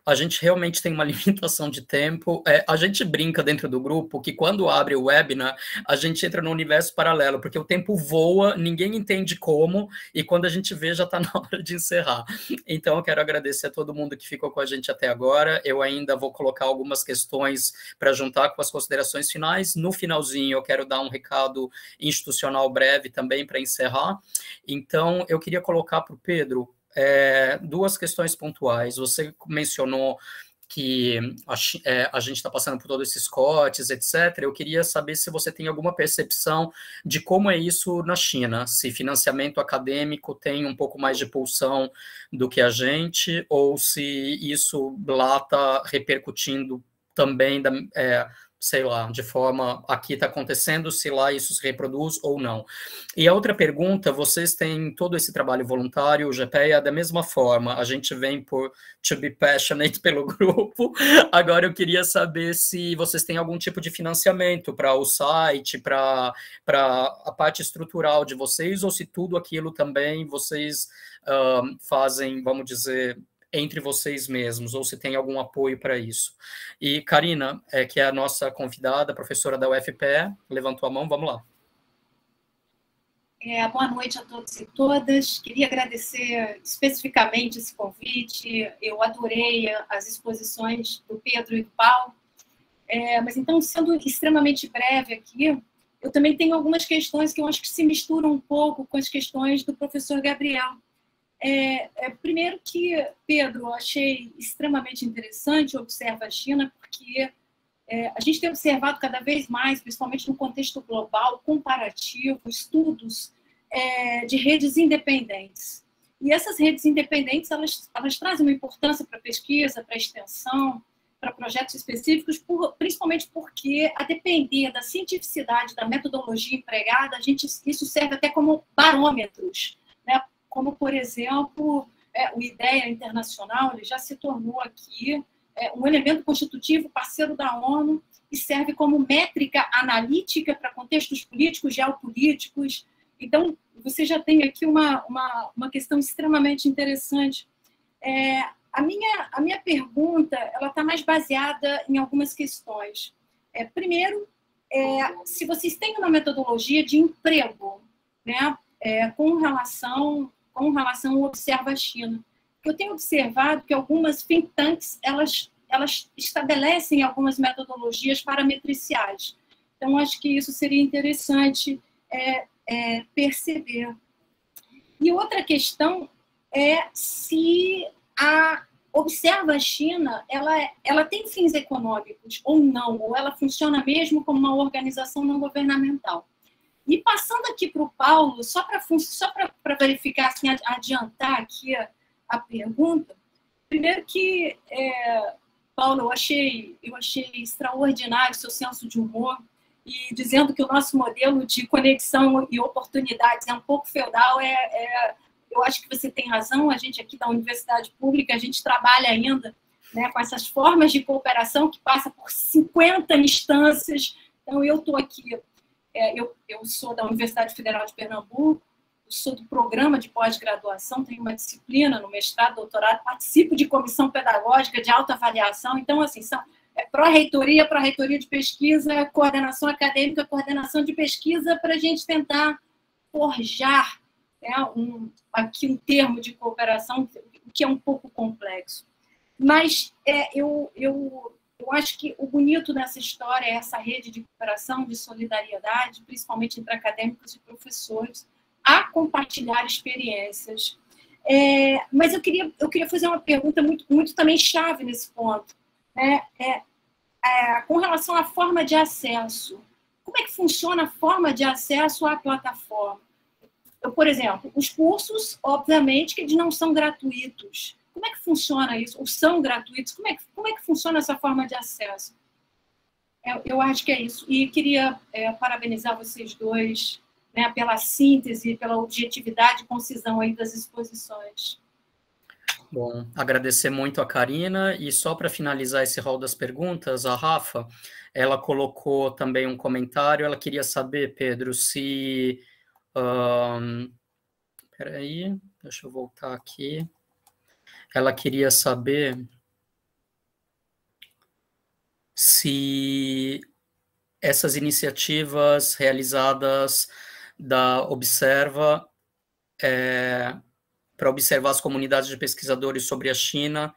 A gente realmente tem uma limitação de tempo. A gente brinca dentro do grupo que quando abre o webinar, a gente entra no universo paralelo, porque o tempo voa, ninguém entende como, e quando a gente vê, já está na hora de encerrar. Então, eu quero agradecer a todo mundo que ficou com a gente até agora. Eu ainda vou colocar algumas questões para juntar com as considerações finais. No finalzinho, eu quero dar um recado institucional breve também para encerrar. Então, eu queria colocar para o Pedro 2 questões pontuais. Você mencionou que a gente está passando por todos esses cortes, etc. Eu queria saber se você tem alguma percepção de como é isso na China, se financiamento acadêmico tem um pouco mais de pulsão do que a gente, ou se isso lá está repercutindo também sei lá, de forma aqui está acontecendo, se lá isso se reproduz ou não. E a outra pergunta, vocês têm todo esse trabalho voluntário, o GPEA, da mesma forma, a gente vem por to be passionate pelo grupo, agora eu queria saber se vocês têm algum tipo de financiamento para o site, para a parte estrutural de vocês, ou se tudo aquilo também vocês fazem, vamos dizer, entre vocês mesmos, ou se tem algum apoio para isso. E Karina, que é a nossa convidada, professora da UFPE, levantou a mão, vamos lá. Boa noite a todos e todas. Queria agradecer especificamente esse convite. Eu adorei as exposições do Pedro e do Paulo. Mas então, sendo extremamente breve aqui, eu também tenho algumas questões que eu acho que se misturam um pouco com as questões do professor Gabriel. Primeiro que, Pedro, eu achei extremamente interessante observar a China, porque a gente tem observado cada vez mais, principalmente no contexto global, comparativo, estudos de redes independentes. E essas redes independentes, elas trazem uma importância para a pesquisa, para a extensão, para projetos específicos, principalmente porque, a depender da cientificidade, da metodologia empregada, isso serve até como barômetros, né? Como, por exemplo, o IDEA Internacional, ele já se tornou aqui um elemento constitutivo, parceiro da ONU, e serve como métrica analítica para contextos políticos, geopolíticos. Então, você já tem aqui uma questão extremamente interessante. A minha pergunta ela está mais baseada em algumas questões. Primeiro, se vocês têm uma metodologia de emprego, né, com relação ao Observa China. Eu tenho observado que algumas think tanks, elas estabelecem algumas metodologias parametriciais. Então, acho que isso seria interessante perceber. E outra questão é se a Observa China, ela tem fins econômicos ou não, ou ela funciona mesmo como uma organização não governamental. E passando aqui para o Paulo, só para verificar, assim, adiantar aqui a pergunta, primeiro que, Paulo, eu achei extraordinário o seu senso de humor, e dizendo que o nosso modelo de conexão e oportunidades é um pouco feudal, eu acho que você tem razão. A gente aqui da Universidade Pública, a gente trabalha ainda, né, com essas formas de cooperação que passa por 50 instâncias. Então, eu estou aqui... Eu sou da Universidade Federal de Pernambuco, sou do programa de pós-graduação, tenho uma disciplina no mestrado, doutorado, participo de comissão pedagógica de autoavaliação. Então, assim, são pró-reitoria de pesquisa, coordenação acadêmica, coordenação de pesquisa, para a gente tentar forjar, né, aqui um termo de cooperação que é um pouco complexo. Mas eu acho que o bonito nessa história é essa rede de cooperação, de solidariedade, principalmente entre acadêmicos e professores, a compartilhar experiências. Mas eu queria fazer uma pergunta muito também chave nesse ponto, né? Com relação à forma de acesso. Como é que funciona a forma de acesso à plataforma? Por exemplo, os cursos, obviamente, que eles não são gratuitos. Como é que funciona isso? Ou são gratuitos? Como é que funciona essa forma de acesso? Eu acho que é isso. E queria parabenizar vocês dois, né, pela síntese, pela objetividade e concisão aí das exposições. Bom, agradecer muito a Karina, e só para finalizar esse rol das perguntas, a Rafa, ela colocou também um comentário, ela queria saber, Pedro, se... Peraí, deixa eu voltar aqui. Ela queria saber se essas iniciativas realizadas da Observa para observar as comunidades de pesquisadores sobre a China.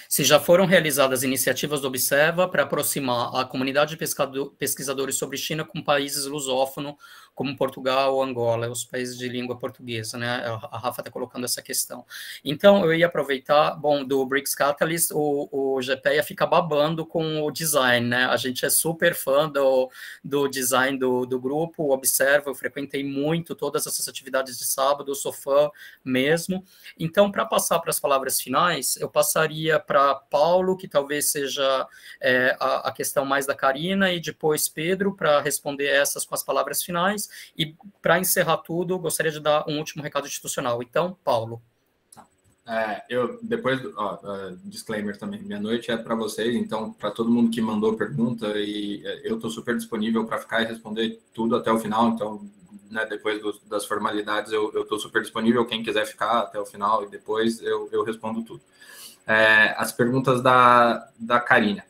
Se já foram realizadas iniciativas do Observa para aproximar a comunidade de pesquisadores sobre China com países lusófonos, como Portugal, Angola, os países de língua portuguesa, né? A Rafa está colocando essa questão. Então, eu ia aproveitar, bom, do BRICS Catalyst, o GPEA fica babando com o design, né? A gente é super fã do design do grupo, o Observa, eu frequentei muito todas essas atividades de sábado, eu sou fã mesmo. Então, para passar para as palavras finais, eu passaria para Paulo, que talvez seja a questão mais da Karina, e depois Pedro, para responder essas com as palavras finais. E, para encerrar tudo, gostaria de dar um último recado institucional. Então, Paulo. Depois, disclaimer também, minha noite é para vocês, então, para todo mundo que mandou pergunta, e eu estou super disponível para ficar e responder tudo até o final, então, né, depois das formalidades, eu estou super disponível, quem quiser ficar até o final, e depois eu respondo tudo. As perguntas da Karina.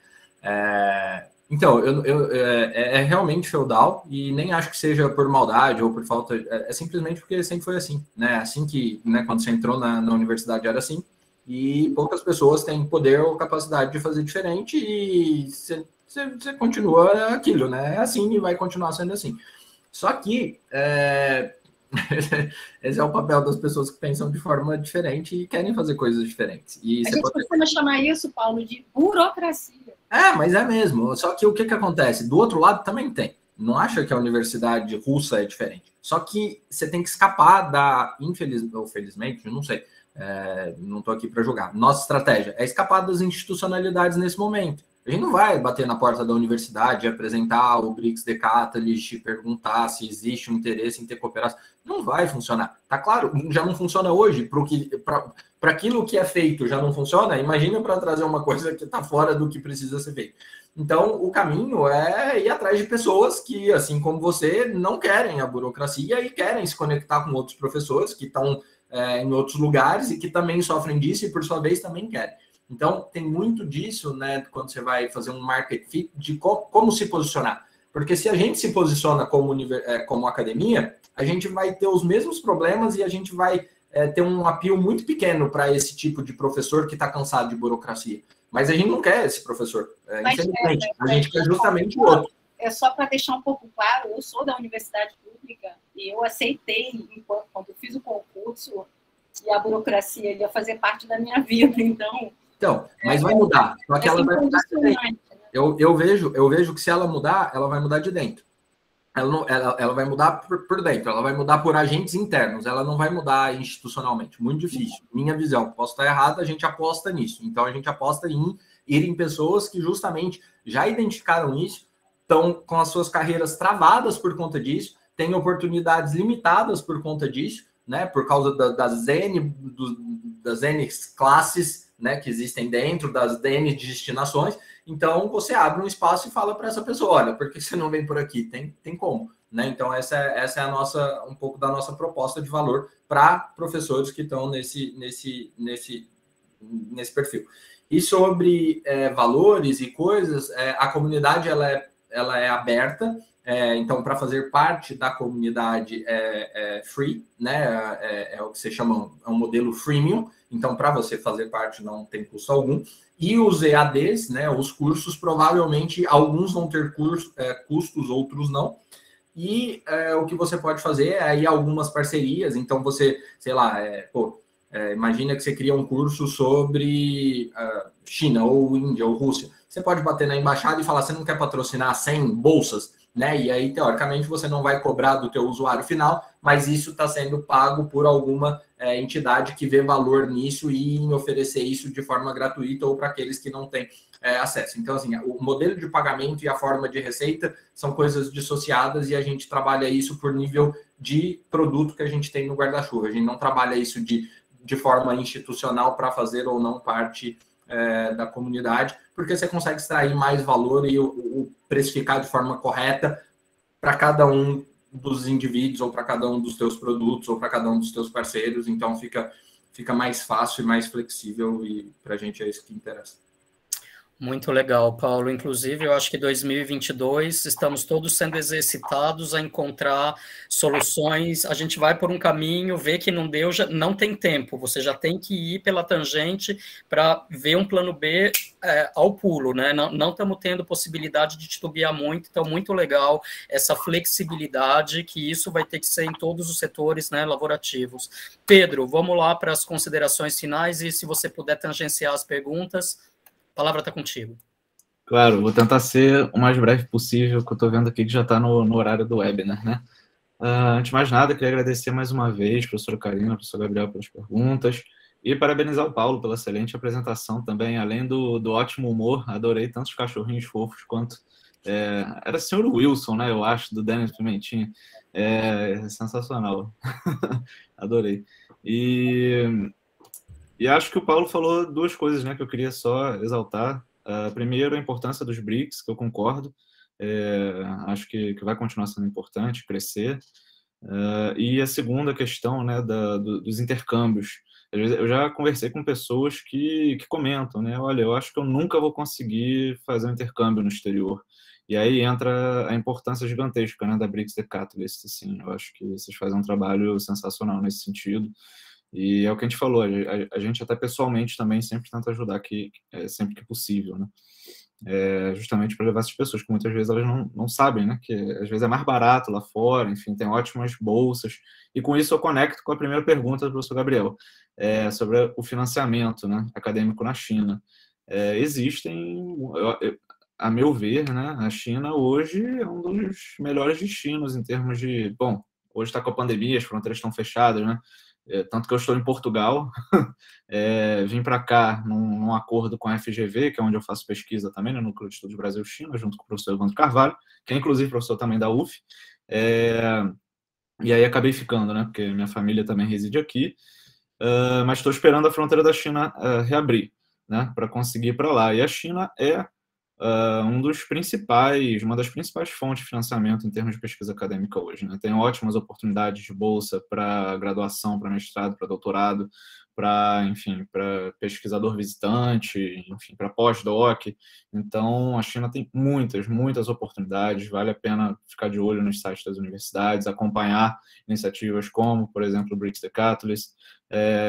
Então, é realmente feudal, e nem acho que seja por maldade ou por falta... É simplesmente porque sempre foi assim, né? Assim que, né, quando você entrou na universidade era assim, e poucas pessoas têm poder ou capacidade de fazer diferente, e você continua aquilo, né? É assim e vai continuar sendo assim. Só que... esse é o papel das pessoas que pensam de forma diferente e querem fazer coisas diferentes. E a gente costuma chamar isso, Paulo, de burocracia. Mas é mesmo. Só que o que acontece? Do outro lado também tem. Não acha que a universidade russa é diferente. Só que você tem que escapar ou felizmente, eu não sei, não estou aqui para julgar. Nossa estratégia é escapar das institucionalidades nesse momento. A gente não vai bater na porta da universidade, apresentar o BRICS The Catalyst, perguntar se existe um interesse em ter cooperação. Não vai funcionar. Tá claro, já não funciona hoje. Para aquilo que é feito já não funciona, imagina para trazer uma coisa que está fora do que precisa ser feito. Então, o caminho é ir atrás de pessoas que, assim como você, não querem a burocracia e querem se conectar com outros professores que estão em outros lugares e que também sofrem disso e, por sua vez, também querem. Então, tem muito disso, né, quando você vai fazer um market fit, de como se posicionar. Porque se a gente se posiciona como academia, a gente vai ter os mesmos problemas e a gente vai ter um apelo muito pequeno para esse tipo de professor que está cansado de burocracia. Mas a gente não quer esse professor, infelizmente. A gente quer justamente o outro. Só para deixar um pouco claro, eu sou da universidade pública e eu aceitei, quando eu fiz o concurso, que a burocracia ia fazer parte da minha vida, Então, mas vai mudar. Só que ela vai mudar de dentro. Eu vejo que se ela mudar, ela vai mudar de dentro. Ela vai mudar por dentro, ela vai mudar por agentes internos, ela não vai mudar institucionalmente. Muito difícil. Minha visão. Posso estar errada, a gente aposta nisso. Então, a gente aposta em ir em pessoas que justamente já identificaram isso, estão com as suas carreiras travadas por conta disso, têm oportunidades limitadas por conta disso, né? Por causa das N classes, né, que existem dentro das N destinações. Então, você abre um espaço e fala para essa pessoa, olha, por que você não vem por aqui? Tem como, né? Então, essa é um pouco da nossa proposta de valor para professores que estão nesse perfil. E sobre valores e coisas, a comunidade ela é aberta, Então, para fazer parte da comunidade é free, né? É o que você chama, é um modelo freemium. Então, para você fazer parte, não tem custo algum. E os EADs, né? Os cursos, provavelmente, alguns vão ter custos, outros não. E o que você pode fazer é aí algumas parcerias. Então, você, sei lá, imagina que você cria um curso sobre China, ou Índia, ou Rússia. Você pode bater na embaixada e falar, você não quer patrocinar 100 bolsas? Né? E aí, teoricamente, você não vai cobrar do teu usuário final, mas isso está sendo pago por alguma entidade que vê valor nisso e em oferecer isso de forma gratuita ou para aqueles que não têm acesso. Então, assim, o modelo de pagamento e a forma de receita são coisas dissociadas e a gente trabalha isso por nível de produto que a gente tem no guarda-chuva. A gente não trabalha isso de forma institucional para fazer ou não parte da comunidade, porque você consegue extrair mais valor e precificar de forma correta para cada um dos indivíduos, ou para cada um dos teus produtos, ou para cada um dos teus parceiros. Então fica mais fácil e mais flexível, e para a gente é isso que interessa. Muito legal, Paulo. Inclusive, eu acho que 2022 estamos todos sendo exercitados a encontrar soluções. A gente vai por um caminho, vê que não deu, já não tem tempo. Você já tem que ir pela tangente para ver um plano B ao pulo, né? Não estamos tendo possibilidade de titubear muito. Então, muito legal essa flexibilidade, que isso vai ter que ser em todos os setores, né, laborativos. Pedro, vamos lá para as considerações finais e se você puder tangenciar as perguntas. A palavra está contigo. Claro, vou tentar ser o mais breve possível, que eu estou vendo aqui que já está no horário do webinar, né? Antes de mais nada, queria agradecer mais uma vez, professora Karina, professor Gabriel, pelas perguntas, e parabenizar o Paulo pela excelente apresentação também, além do ótimo humor, adorei tanto os cachorrinhos fofos quanto... era o Sr. Wilson, né, eu acho, do Denis Pimentinha, sensacional, adorei. E acho que o Paulo falou duas coisas, né, que eu queria só exaltar. Primeiro, a importância dos BRICS, que eu concordo. Acho que vai continuar sendo importante, crescer. E a segunda questão, né, dos intercâmbios. Às vezes, eu já conversei com pessoas que comentam, né, olha, eu acho que eu nunca vou conseguir fazer um intercâmbio no exterior. E aí entra a importância gigantesca, né, da BRICS Decathlist, assim. Eu acho que vocês fazem um trabalho sensacional nesse sentido. E é o que a gente falou, a gente até pessoalmente também sempre tenta ajudar sempre que possível, né? Justamente para levar essas pessoas, que muitas vezes elas não sabem, né? Que às vezes é mais barato lá fora, enfim, tem ótimas bolsas. E com isso eu conecto com a primeira pergunta do professor Gabriel, sobre o financiamento, né, acadêmico na China. Existem, a meu ver, né, a China hoje é um dos melhores destinos em termos de... Bom, hoje está com a pandemia, as fronteiras estão fechadas, né? Tanto que eu estou em Portugal, vim para cá num acordo com a FGV, que é onde eu faço pesquisa também, no Núcleo de Estudos Brasil-China, junto com o professor Evandro Carvalho, que é inclusive professor também da UF, e aí acabei ficando, né, porque minha família também reside aqui, mas estou esperando a fronteira da China reabrir, né, para conseguir ir para lá. E a China é uma das principais fontes de financiamento em termos de pesquisa acadêmica hoje, né? Tem ótimas oportunidades de bolsa para graduação, para mestrado, para doutorado, enfim, para pesquisador visitante, enfim, para pós-doc. Então, a China tem muitas oportunidades, vale a pena ficar de olho nos sites das universidades, acompanhar iniciativas como, por exemplo, o BRICS Decathlist.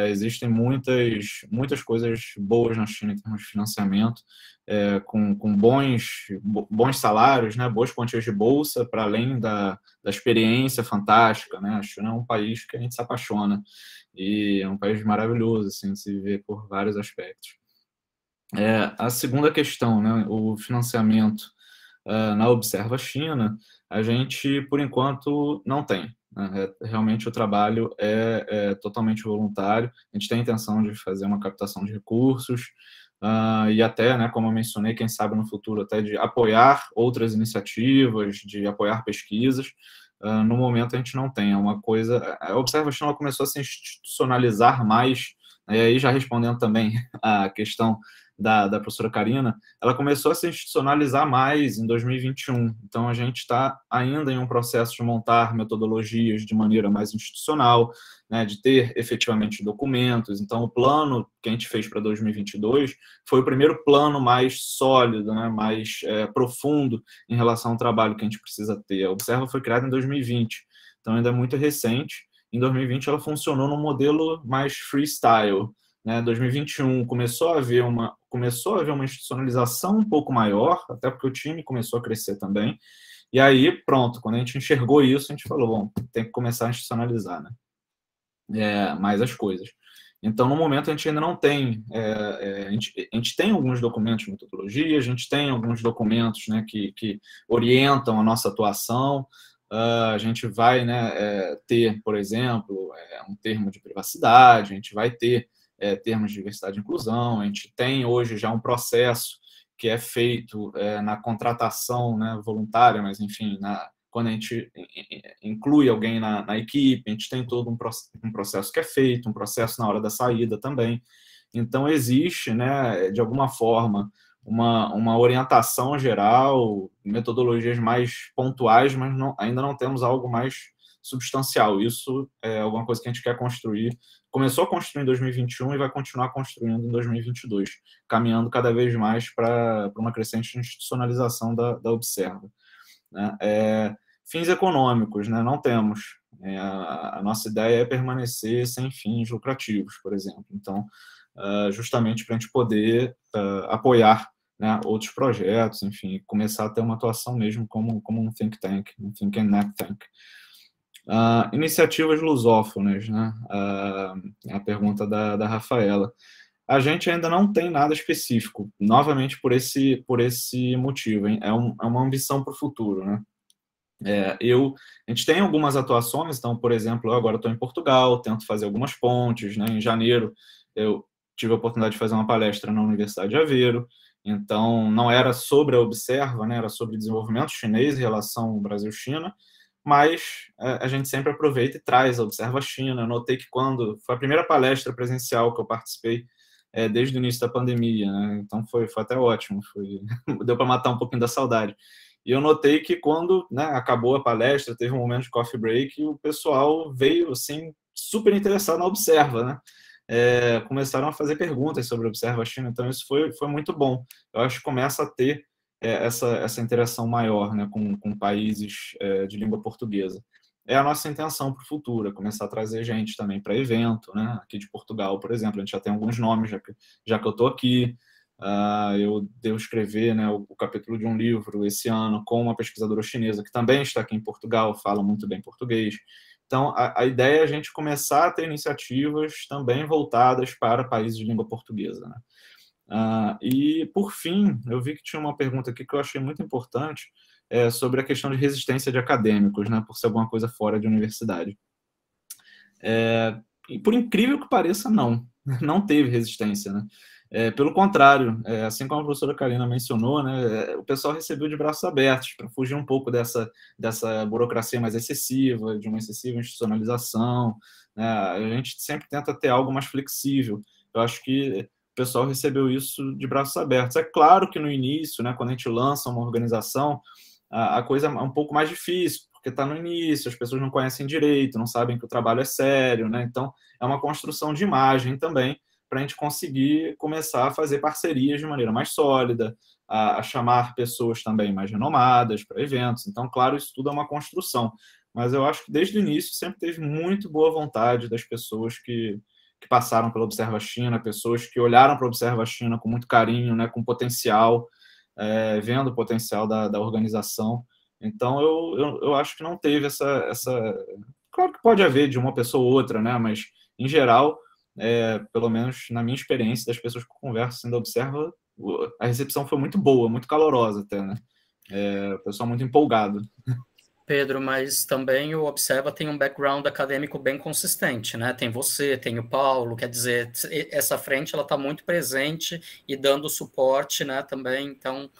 Existem muitas coisas boas na China em termos de financiamento, com bons salários, né, boas quantias de bolsa, para além da experiência fantástica, né? A China é um país que a gente se apaixona, e é um país maravilhoso, assim, de se viver por vários aspectos. A segunda questão, né, o financiamento na Observa China, a gente, por enquanto, não tem. Realmente o trabalho é totalmente voluntário, a gente tem a intenção de fazer uma captação de recursos, e até, né, como eu mencionei, quem sabe no futuro até de apoiar outras iniciativas, de apoiar pesquisas. No momento a gente não tem, uma coisa... A Observa China começou a se institucionalizar mais, e aí já respondendo também a questão da professora Karina, ela começou a se institucionalizar mais em 2021. Então, a gente está ainda em um processo de montar metodologias de maneira mais institucional, né, de ter efetivamente documentos. Então, o plano que a gente fez para 2022 foi o primeiro plano mais sólido, né, mais profundo em relação ao trabalho que a gente precisa ter. A Observa foi criada em 2020, então ainda é muito recente. Em 2020, ela funcionou num modelo mais freestyle. 2021 começou a haver uma institucionalização um pouco maior, até porque o time começou a crescer também. E aí, pronto, quando a gente enxergou isso, a gente falou, bom, tem que começar a institucionalizar, né? Mais as coisas. Então, no momento, a gente ainda não tem... a gente tem alguns documentos de metodologia, a gente tem alguns documentos, né, que orientam a nossa atuação. A gente vai, né, ter, por exemplo, um termo de privacidade, a gente vai ter termos de diversidade e inclusão, a gente tem hoje já um processo que é feito na contratação, né, voluntária, mas, enfim, quando a gente inclui alguém na equipe, a gente tem todo um processo que é feito, um processo na hora da saída também. Então, existe, né, de alguma forma, uma orientação geral, metodologias mais pontuais, mas ainda não temos algo mais substancial. Isso é alguma coisa que a gente quer construir. Começou a construir em 2021 e vai continuar construindo em 2022, caminhando cada vez mais para uma crescente institucionalização da Observa. Né? Fins econômicos, né? Não temos. A nossa ideia é permanecer sem fins lucrativos, por exemplo. Então, justamente para a gente poder apoiar, né, outros projetos, enfim, começar a ter uma atuação mesmo como um think tank, um think and act tank. Iniciativas lusófonas, né? A pergunta da Rafaela. A gente ainda não tem nada específico, novamente por esse motivo, hein? É uma ambição para o futuro, né? A gente tem algumas atuações, então, por exemplo, eu agora estou em Portugal, tento fazer algumas pontes, né? Em janeiro, eu tive a oportunidade de fazer uma palestra na Universidade de Aveiro, então, não era sobre a Observa, né? Era sobre desenvolvimento chinês em relação Brasil-China, mas a gente sempre aproveita e traz a Observa China. Eu notei que quando foi a primeira palestra presencial que eu participei desde o início da pandemia, né? Então foi até ótimo, deu para matar um pouquinho da saudade. E eu notei que quando, né, acabou a palestra, teve um momento de coffee break e o pessoal veio assim super interessado na Observa, né? Começaram a fazer perguntas sobre a Observa China, então isso foi muito bom. Eu acho que começa a ter essa interação maior, né, com países de língua portuguesa. É a nossa intenção para o futuro, começar a trazer gente também para evento, né, aqui de Portugal, por exemplo. A gente já tem alguns nomes, já que eu estou aqui. Eu devo escrever, né, o capítulo de um livro esse ano com uma pesquisadora chinesa que também está aqui em Portugal, fala muito bem português. Então, a ideia é a gente começar a ter iniciativas também voltadas para países de língua portuguesa, né? E, por fim, eu vi que tinha uma pergunta aqui que eu achei muito importante sobre a questão de resistência de acadêmicos, né, por ser alguma coisa fora de universidade. E, por incrível que pareça, não teve resistência, né? Pelo contrário, assim como a professora Karina mencionou, né, o pessoal recebeu de braços abertos para fugir um pouco dessa burocracia mais excessiva, de uma excessiva institucionalização, né? A gente sempre tenta ter algo mais flexível. Eu acho que o pessoal recebeu isso de braços abertos. É claro que no início, né, quando a gente lança uma organização, a coisa é um pouco mais difícil, porque está no início, as pessoas não conhecem direito, não sabem que o trabalho é sério, né? Então, é uma construção de imagem também, para a gente conseguir começar a fazer parcerias de maneira mais sólida, a chamar pessoas também mais renomadas para eventos. Então, claro, isso tudo é uma construção. Mas eu acho que desde o início sempre teve muito boa vontade das pessoas que passaram pela Observa China, pessoas que olharam para a Observa China com muito carinho, né, com potencial, vendo o potencial da organização. Então, eu acho que não teve essa... Claro que pode haver de uma pessoa ou outra, né, mas, em geral... pelo menos na minha experiência, das pessoas que conversam da Observa, a recepção foi muito boa, muito calorosa até, né? O pessoal muito empolgado. Pedro, mas também o Observa tem um background acadêmico bem consistente, né? Tem você, tem o Paulo, quer dizer, essa frente ela está muito presente e dando suporte, né, também, então...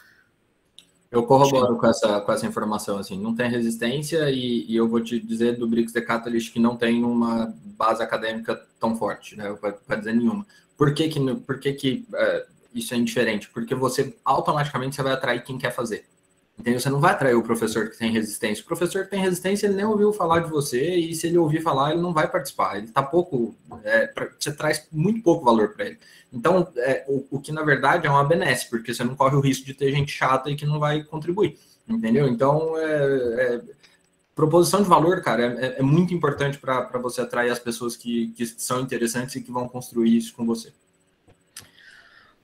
Eu corroboro com essa informação, assim, não tem resistência e eu vou te dizer do Brix The Catalyst que não tem uma base acadêmica tão forte, né, para dizer nenhuma. Por que isso é indiferente, porque você automaticamente você vai atrair quem quer fazer. Entendeu? Você não vai atrair o professor que tem resistência. O professor que tem resistência, ele nem ouviu falar de você, e se ele ouvir falar, ele não vai participar. Ele está pouco... você traz muito pouco valor para ele. Então, o que, na verdade, é uma benesse, porque você não corre o risco de ter gente chata e que não vai contribuir. Entendeu? Então, proposição de valor, cara, é muito importante para você atrair as pessoas que são interessantes e que vão construir isso com você.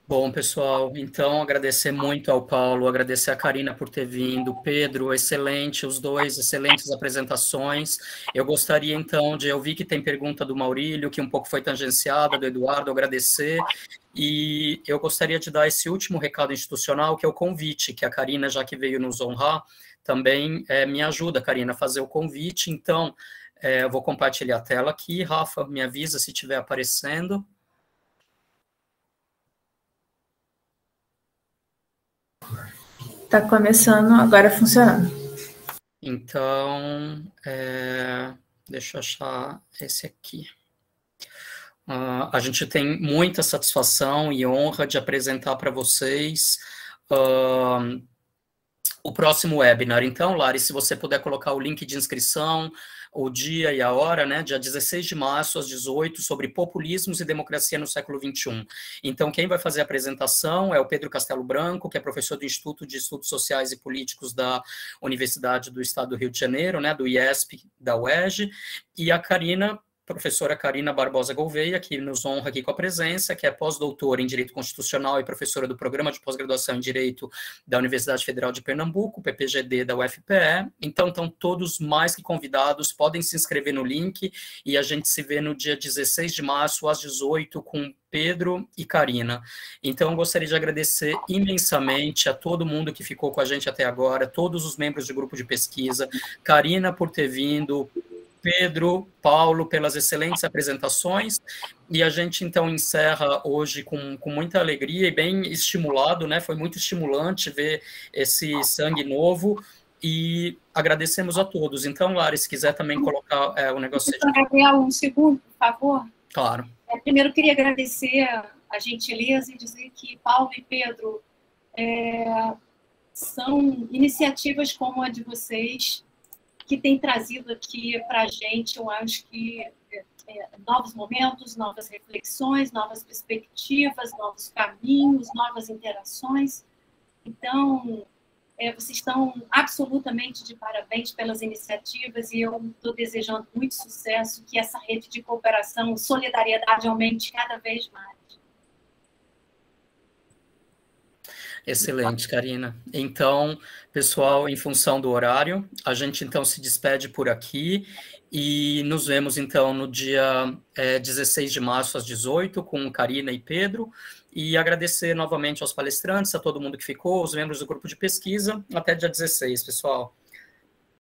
Bom, pessoal, então agradecer muito ao Paulo, agradecer a Karina por ter vindo, Pedro, excelente, os dois, excelentes apresentações. Eu gostaria, então, eu vi que tem pergunta do Maurílio, que um pouco foi tangenciada, do Eduardo, agradecer, e eu gostaria de dar esse último recado institucional, que é o convite, que a Karina, já que veio nos honrar, também me ajuda, Karina, a fazer o convite. Então, eu vou compartilhar a tela aqui, Rafa, me avisa se estiver aparecendo. Está começando, agora funcionando. Então, deixa eu achar esse aqui. A gente tem muita satisfação e honra de apresentar para vocês o próximo webinar. Então, Lari, se você puder colocar o link de inscrição, o dia e a hora, né, dia 16 de março, às 18, sobre populismos e democracia no século XXI. Então, quem vai fazer a apresentação é o Pedro Castelo Branco, que é professor do Instituto de Estudos Sociais e Políticos da Universidade do Estado do Rio de Janeiro, né, do IESP, da UERJ, e a Karina, professora Karina Barbosa Gouveia, que nos honra aqui com a presença, que é pós-doutora em Direito Constitucional e professora do Programa de Pós-Graduação em Direito da Universidade Federal de Pernambuco, PPGD da UFPE. Então, estão todos mais que convidados, podem se inscrever no link, e a gente se vê no dia 16 de março, às 18, com Pedro e Karina. Então, eu gostaria de agradecer imensamente a todo mundo que ficou com a gente até agora, todos os membros do grupo de pesquisa, Karina por ter vindo, Pedro, Paulo, pelas excelentes apresentações, e a gente, então, encerra hoje com muita alegria e bem estimulado, né? Foi muito estimulante ver esse sangue novo, e agradecemos a todos. Então, Lari, se quiser também colocar o negócio... Gabriel, um segundo, por favor. Claro. Primeiro, eu queria agradecer a gentileza e dizer que Paulo e Pedro são iniciativas como a de vocês, que tem trazido aqui para a gente, eu acho que novos momentos, novas reflexões, novas perspectivas, novos caminhos, novas interações. Então, vocês estão absolutamente de parabéns pelas iniciativas, e eu estou desejando muito sucesso, que essa rede de cooperação, solidariedade aumente cada vez mais. Excelente, Karina. Então, pessoal, em função do horário, a gente então se despede por aqui e nos vemos então no dia 16 de março às 18 com Karina e Pedro, e agradecer novamente aos palestrantes, a todo mundo que ficou, os membros do grupo de pesquisa. Até dia 16, pessoal.